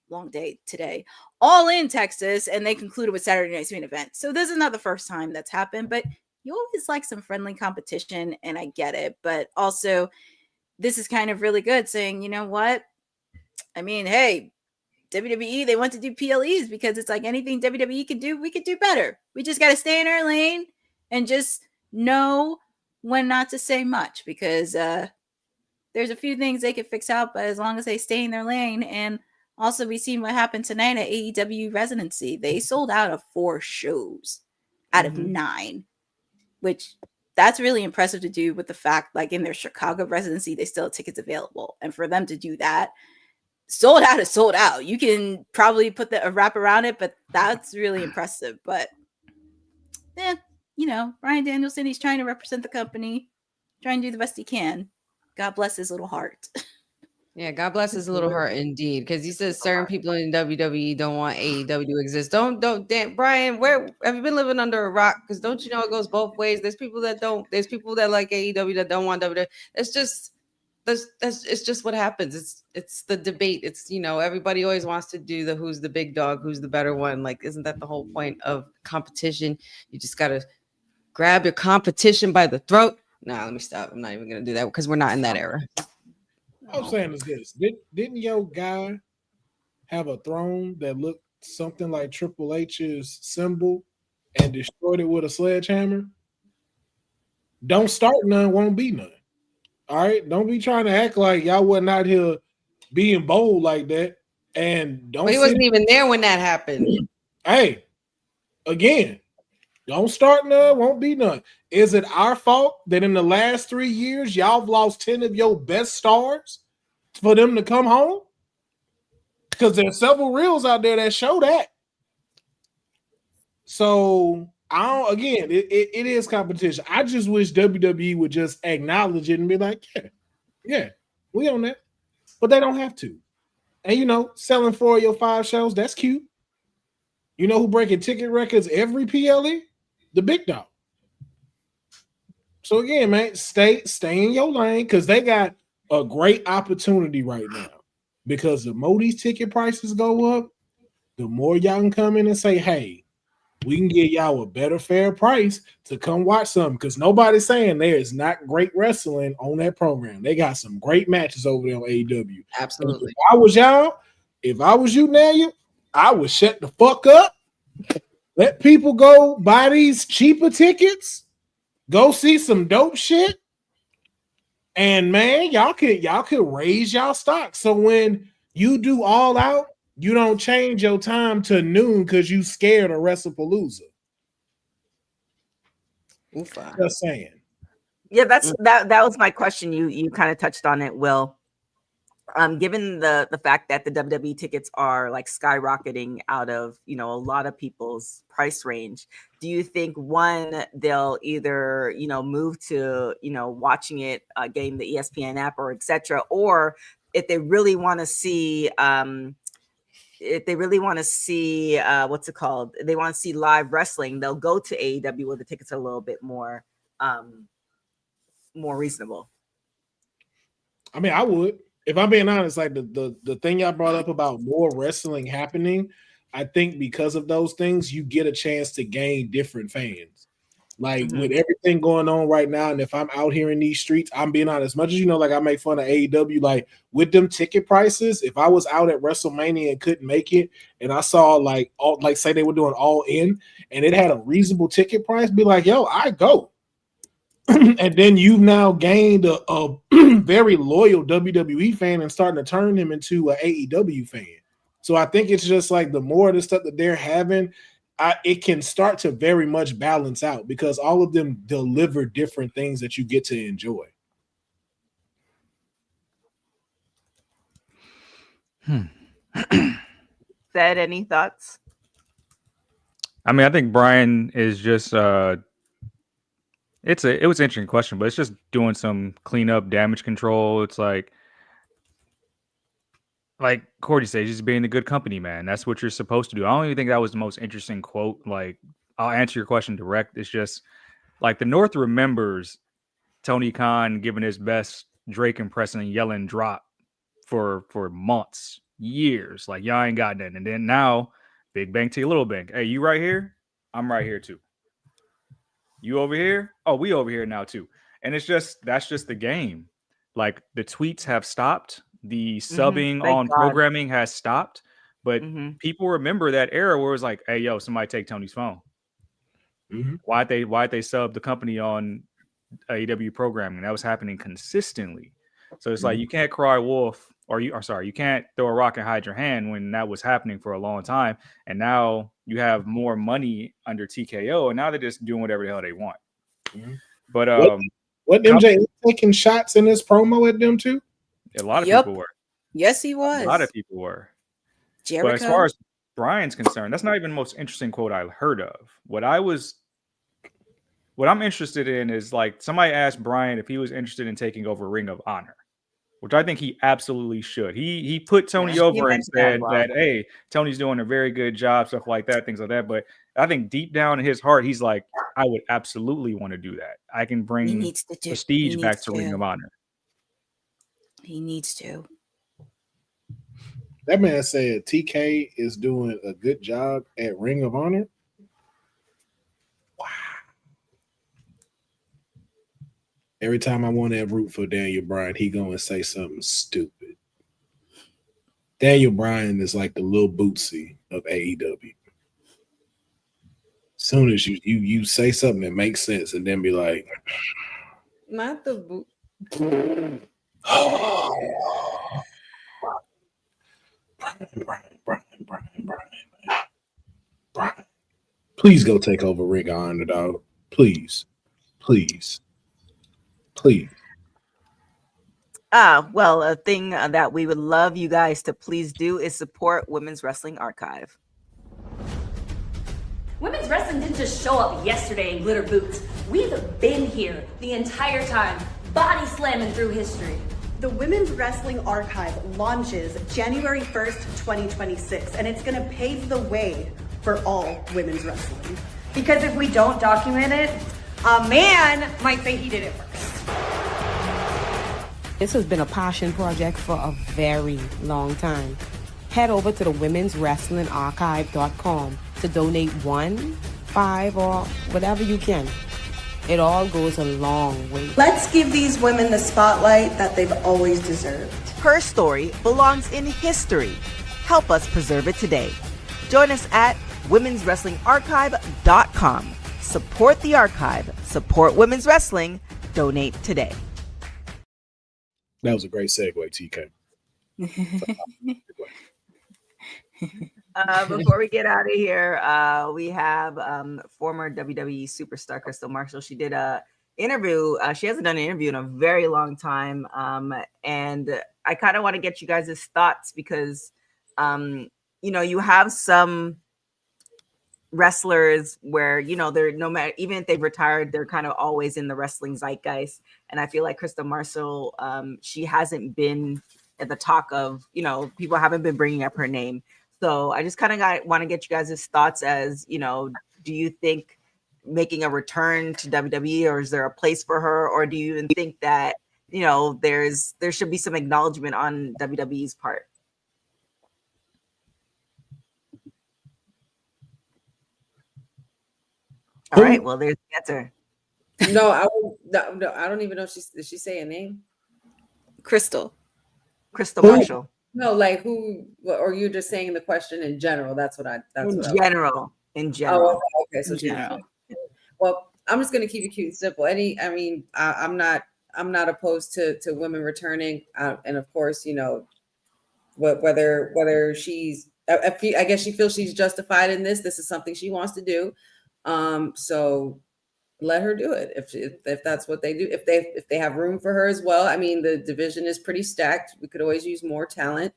Long day today. All in Texas, and they concluded with Saturday Night's Main Event. So this is not the first time that's happened, but you always like some friendly competition, and I get it. But also, this is kind of really good, saying, you know what? I mean, hey, WWE, they want to do PLEs because it's like anything WWE can do, we could do better. We just got to stay in our lane and just know when not to say much, because there's a few things they could fix out, but as long as they stay in their lane. And also, we've seen what happened tonight at AEW Residency. They sold out of 4 shows out of 9, which that's really impressive to do with the fact, like in their Chicago residency, they still have tickets available. And for them to do that, sold out is sold out. You can probably put a wrap around it, but that's really impressive. But yeah, you know, Bryan Danielson, he's trying to represent the company, trying to do the best he can. God bless his little heart. Yeah, God bless his little heart indeed. Because he says certain people in WWE don't want AEW to exist. Damn, Brian, where have you been living under a rock? Because don't you know it goes both ways? There's people that don't. There's people that like AEW that don't want WWE. It's just what happens. It's the debate. It's, you know, everybody always wants to do the who's the big dog, who's the better one. Like, isn't that the whole point of competition? You just gotta grab your competition by the throat. Nah, let me stop. I'm not even gonna do that because we're not in that era. I'm saying is this: didn't your guy have a throne that looked something like Triple H's symbol and destroyed it with a sledgehammer? Don't start none, won't be none. All right, don't be trying to act like y'all wasn't out here being bold like that. And don't. But he wasn't even there when that happened. Hey, again, don't start none, won't be none. Is it our fault that in the last 3 years y'all have lost 10 of your best stars for them to come home? Because there's several reels out there that show that. So it is competition. I just wish WWE would just acknowledge it and be like, yeah, we on that. But they don't have to. And, you know, selling 4 of your 5 shows, that's cute. You know who breaking ticket records every PLE? The big dog. So again, man, stay in your lane, because they got a great opportunity right now. Because the more these ticket prices go up, the more y'all can come in and say, hey, we can get y'all a better fair price to come watch something. Because nobody's saying there is not great wrestling on that program. They got some great matches over there on AEW. Absolutely. If I was y'all, if I was you, Nadia, I would shut the fuck up. Let people go buy these cheaper tickets. Go see some dope shit. And man, y'all could raise y'all stock. So when you do All Out, you don't change your time to noon because you scared of WrestlePalooza. Just saying. Yeah, that was my question. You kind of touched on it, Will. Given the fact that the WWE tickets are like skyrocketing out of, you know, a lot of people's price range, do you think they'll either, you know, move to, you know, watching it, getting the ESPN app or etc., or if they really want to see what's it called, they want to see live wrestling, they'll go to AEW where the tickets are a little bit more reasonable? I mean, I would. If I'm being honest, like the thing y'all brought up about more wrestling happening, I think because of those things, you get a chance to gain different fans. Like with everything going on right now, and if I'm out here in these streets, I'm being honest, as much as, you know, like I make fun of AEW, like with them ticket prices, if I was out at WrestleMania and couldn't make it, and I saw like say they were doing All In and it had a reasonable ticket price, be like, yo, I go. And then you've now gained a very loyal WWE fan and starting to turn him into an AEW fan. So I think it's just like the more of the stuff that they're having, it can start to very much balance out because all of them deliver different things that you get to enjoy. Said, any thoughts? I mean, I think Brian is just it was an interesting question, but it's just doing some cleanup, damage control. It's like like Cordy says, just being a good company, man. That's what you're supposed to do. I don't even think that was the most interesting quote. Like, I'll answer your question direct. It's just like the North remembers Tony Khan giving his best Drake impression and yelling drop for months, years. Like, y'all ain't got nothing. And then now, big bank to your little bank. Hey, you right here? I'm right here too. You over here? Oh, we over here now too. And that's just the game. Like the tweets have stopped. The subbing on programming has stopped. But people remember that era where it was like, hey, yo, somebody take Tony's phone. Why'd they sub the company on AEW programming? That was happening consistently. So it's like you can't cry wolf, you can't throw a rock and hide your hand when that was happening for a long time. And now you have more money under TKO, and now they're just doing whatever the hell they want. But what MJ taking shots in this promo at them too? A lot of people were. Yes, he was. A lot of people were. Jericho. But as far as Bryan's concerned, that's not even the most interesting quote I heard of. What I'm interested in is like somebody asked Bryan if he was interested in taking over Ring of Honor, which I think he absolutely should. He put Tony over and said that, hey, Tony's doing a very good job, stuff like that, things like that. But I think deep down in his heart, he's like, I would absolutely want to do that. I can bring prestige back to Ring of Honor. He needs to. That man said TK is doing a good job at Ring of Honor. Wow. Every time I want to root for Daniel Bryan, he gonna say something stupid. Daniel Bryan is like the Lil Bootsy of AEW. Soon as you say something that makes sense, and then be like, not the boot. Bryan. Please go take over Ring of Honor, dog. Please. Well, a thing that we would love you guys to please do is support Women's Wrestling Archive. Women's wrestling didn't just show up yesterday in glitter boots. We've been here the entire time, body slamming through history. The Women's Wrestling Archive launches January 1st, 2026, and it's going to pave the way for all women's wrestling. Because if we don't document it, a man might say he did it first. This has been a passion project for a very long time. Head over to the womenswrestlingarchive.com to donate $1, $5, or whatever you can. It all goes a long way. Let's give these women the spotlight that they've always deserved. Her story belongs in history. Help us preserve it today. Join us at womenswrestlingarchive.com. Support the archive. Support women's wrestling. Donate today. That was a great segue, TK. Before we get out of here, we have former WWE superstar Kristal Marshall. She did a interview. She hasn't done an interview in a very long time, and I kind of want to get you guys' thoughts because, you have some wrestlers where they're no matter, even if they've retired, they're kind of always in the wrestling zeitgeist. And I feel like Kristal Marshall, she hasn't been at the talk of people haven't been bringing up her name. So I just kind of want to get you guys' thoughts as do you think making a return to WWE, or is there a place for her, or do you even think that there should be some acknowledgement on WWE's part? All right, well, there's the answer. No, I don't even know if did she say a name? Kristal Marshall. No, like who, or you're just saying the question in general? In general. Oh, okay, so general. Well, I'm just gonna keep it cute and simple. I'm not opposed to women returning, and of course, whether she's, I guess she feels she's justified in this. This is something she wants to do. So let her do it if that's what they do. If they have room for her as well. I mean, the division is pretty stacked. We could always use more talent.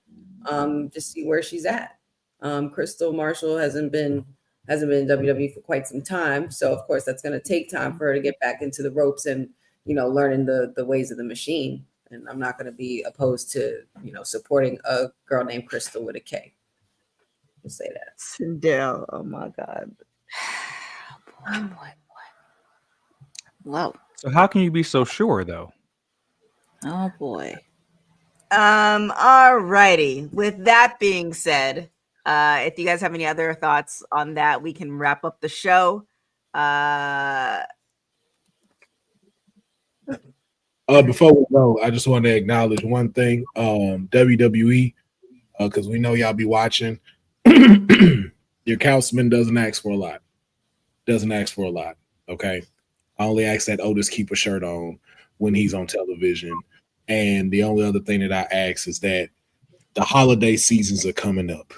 Just see where she's at. Kristal Marshall hasn't been in WWE for quite some time, so of course that's going to take time for her to get back into the ropes and learning the ways of the machine. and I'm not going to be opposed to, supporting a girl named Kristal with a K. Just say that. Sindel. Oh my God. boy. Wow. So how can you be so sure though? Oh boy. All righty. With that being said, if you guys have any other thoughts on that, we can wrap up the show. Before we go, I just want to acknowledge one thing. WWE, because we know y'all be watching. Your councilman doesn't ask for a lot. Okay. I only ask that Otis keep a shirt on when he's on television. And the only other thing that I ask is that the holiday seasons are coming up.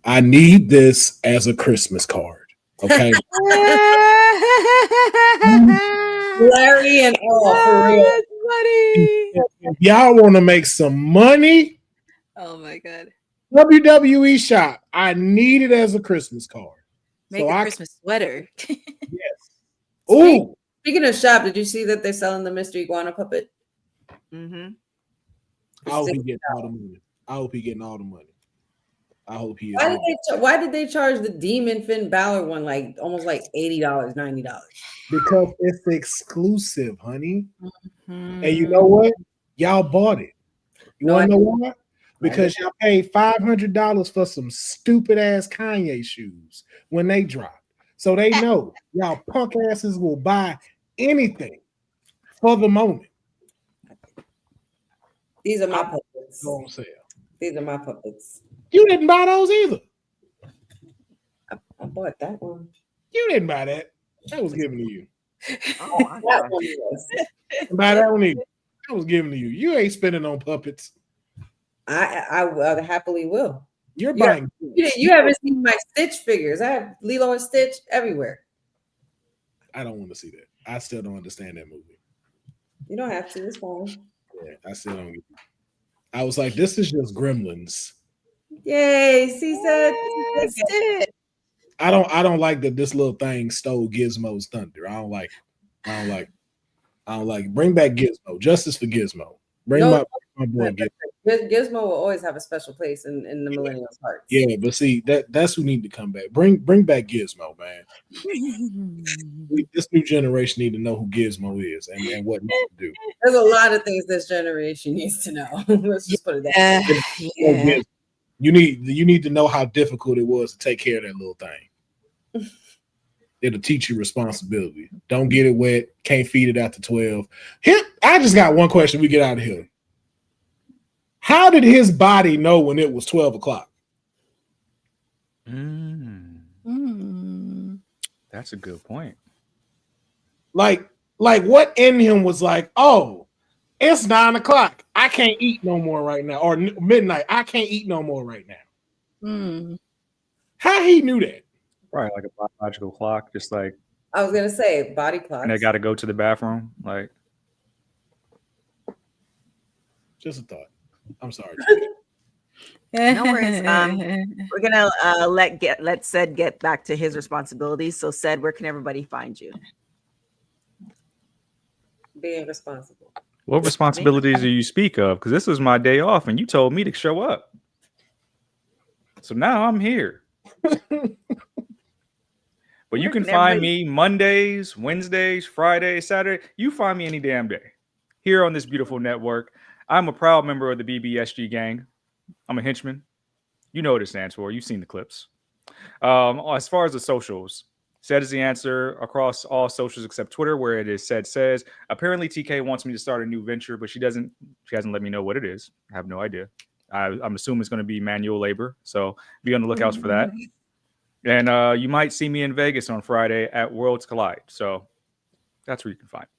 I need this as a Christmas card. Okay. Larry and all for real. That's funny. If y'all want to make some money, Oh my God. WWE shop. I need it as a Christmas card. Make a Christmas sweater. Ooh. Speaking of shop, did you see that they're selling the mystery iguana puppet? Mm-hmm. I hope he getting all the money. I hope he getting all the money. I hope he is. Why did they charge the Demon Finn Balor one like almost like $80, $90? Because it's exclusive, honey. And you know what? Y'all bought it. You want to know why? Because y'all paid $500 for some stupid ass Kanye shoes when they drop. So they know y'all punk asses will buy anything for the moment. These are my puppets. Go on sale. These are my puppets. You didn't buy those either. I bought that one. You didn't buy that. That was given to you. Oh, That one was. Buy that one either. That was given to you. You ain't spending on puppets. I happily will. You're buying. You haven't seen my Stitch figures. I have Lilo and Stitch everywhere. I don't want to see that. I still don't understand that movie. You don't have to. It's fine. Yeah, I still don't get it. I was like, this is just Gremlins. Yay! See, said it. I don't like that this little thing stole Gizmo's thunder. I don't like it. Bring back Gizmo. Justice for Gizmo. Bring my boy Gizmo. Gizmo will always have a special place in the millennials' hearts. Yeah, but see, that's who need to come back. Bring back Gizmo, man. This new generation need to know who Gizmo is and what he can do. There's a lot of things this generation needs to know. Let's just put it that way. Yeah. You need to know how difficult it was to take care of that little thing. It'll teach you responsibility. Don't get it wet. Can't feed it after 12. I just got one question. We get out of here. How did his body know when it was 12 o'clock? That's a good point. Like what in him was like, oh, it's 9 o'clock. I can't eat no more right now. Or midnight. I can't eat no more right now. How he knew that? Right, like a biological clock, just like I was gonna say body clock. And they got to go to the bathroom, like. Just a thought. I'm sorry. No worries. We're gonna let Ced get back to his responsibilities. So, Ced, where can everybody find you? Being responsible. What responsibilities do you speak of? Because this was my day off, and you told me to show up. So now I'm here. But you can find me Mondays, Wednesdays, Fridays, Saturday. You find me any damn day here on this beautiful network. I'm a proud member of the BBSG gang. I'm a henchman. You know what it stands for. You've seen the clips. As far as the socials, Ced is the answer across all socials except Twitter, where it is Ced Says. Apparently, TK wants me to start a new venture, but she hasn't let me know what it is. I have no idea. I'm assuming it's going to be manual labor. So be on the lookout for that. And you might see me in Vegas on Friday at Worlds Collide. So that's where you can find me.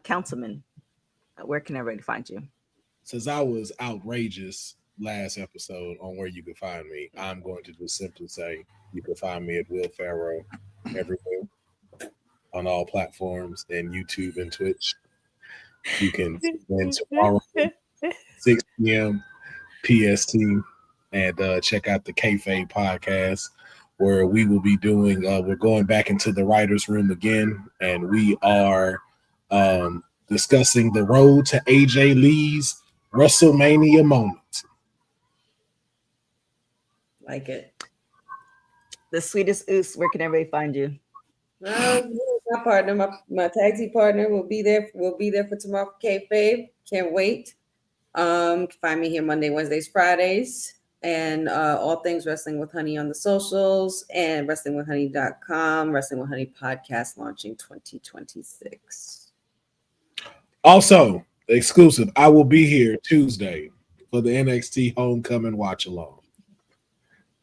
Councilman, where can everybody find you? Since I was outrageous last episode on where you can find me, I'm going to just simply say you can find me at Will Ferrell everywhere on all platforms and YouTube and Twitch. You can spend tomorrow 6 p.m. PST and check out the Kayfabe podcast where we will be doing we're going back into the writer's room again, and we are discussing the road to AJ Lee's WrestleMania moment. Like it. The sweetest oos. Where can everybody find you? My partner, my tag team partner will be there. We'll be there for tomorrow for Kayfabe. Can't wait. Find me here Monday, Wednesdays, Fridays, and all things Wrestling with Honey on the socials and WrestlingWithHoney.com. Wrestling with Honey podcast launching 2026. Also, exclusive. I will be here Tuesday for the NXT Homecoming Watch Along.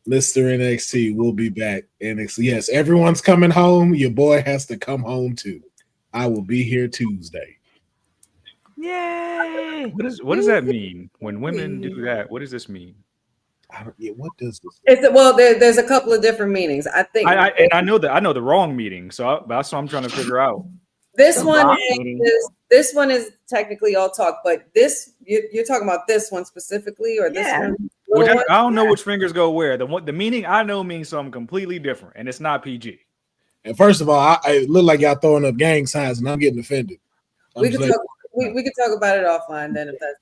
Mr. NXT will be back. NXT. Yes, everyone's coming home. Your boy has to come home too. I will be here Tuesday. Yay! What does that mean when women do that? What does this mean? What does this? There's a couple of different meanings. I think, I know the wrong meaning, so that's what I'm trying to figure out. This one is technically all talk, but you're talking about this one specifically, or this one? I don't know which fingers go where. The meaning I know means something completely different, and it's not PG. And first of all, I look like y'all throwing up gang signs, and I'm getting offended. We can talk about it offline then, if that's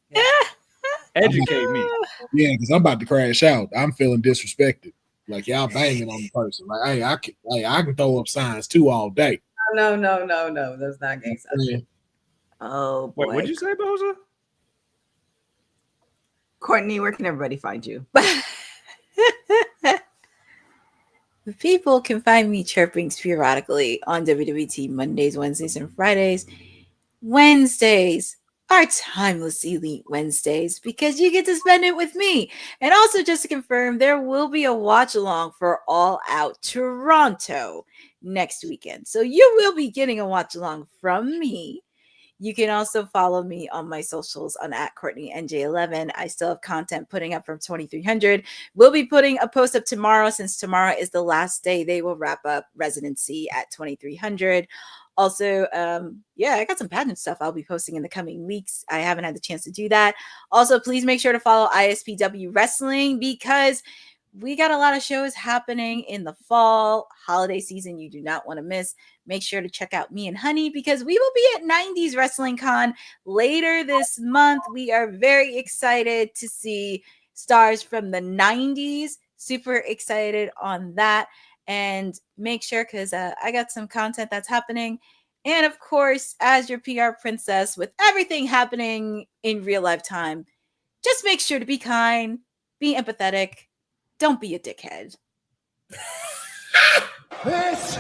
educate me. Yeah, because I'm about to crash out. I'm feeling disrespected. Like y'all banging on the person. Like, hey, I can throw up signs too all day. No. That's not gang signs. Yeah. Oh boy. Wait, what'd you say, Boza? Courtney, where can everybody find you? People can find me chirping periodically on WWT Mondays, Wednesdays, and Fridays. Wednesdays are timeless elite Wednesdays because you get to spend it with me. And also, just to confirm, there will be a watch along for All Out Toronto next weekend. So you will be getting a watch along from me. You can also follow me on my socials on @CourtneyNJ11. I still have content putting up from 2300. We'll be putting a post up tomorrow since tomorrow is the last day they will wrap up residency at 2300. Also, I got some pageant stuff I'll be posting in the coming weeks. I haven't had the chance to do that. Also, please make sure to follow ISPW Wrestling because we got a lot of shows happening in the fall holiday season you do not want to miss. Make sure to check out me and Honey because we will be at 90s Wrestling Con later this month. We are very excited to see stars from the 90s. Super excited on that. And make sure because I got some content that's happening. And of course, as your PR princess with everything happening in real life time, just make sure to be kind, be empathetic. Don't be a dickhead. This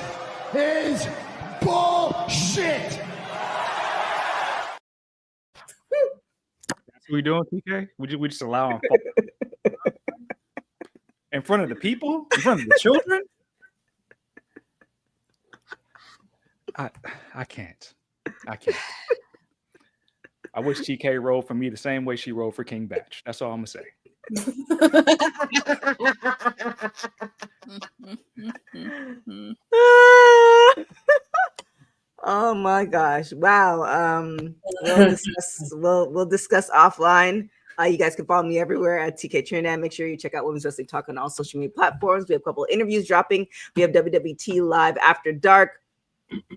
is bullshit. That's what we doing, TK? We just allow them in front of the people, in front of the children. I can't. I wish TK rolled for me the same way she rolled for King Batch. That's all I'm gonna say. Oh my gosh! Wow. We'll discuss offline. You guys can follow me everywhere at TK Trinidad. Make sure you check out Women's Wrestling Talk on all social media platforms. We have a couple of interviews dropping. We have WWT Live After Dark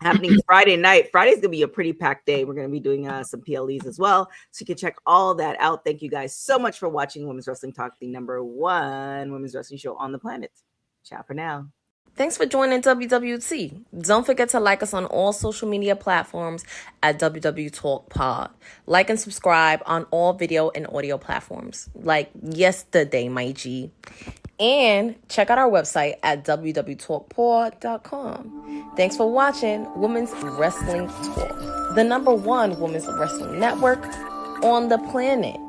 happening Friday night. Friday's gonna be a pretty packed day. We're gonna be doing some PLEs as well, so you can check all that out. Thank you guys so much for watching Women's Wrestling Talk, the #1 women's wrestling show on the planet. Ciao for now. Thanks for joining WWT. Don't forget to like us on all social media platforms at WW Talk Pod. Like and subscribe on all video and audio platforms like yesterday, my G. And check out our website at www.talkpod.com. Thanks for watching Women's Wrestling Talk, the #1 women's wrestling network on the planet.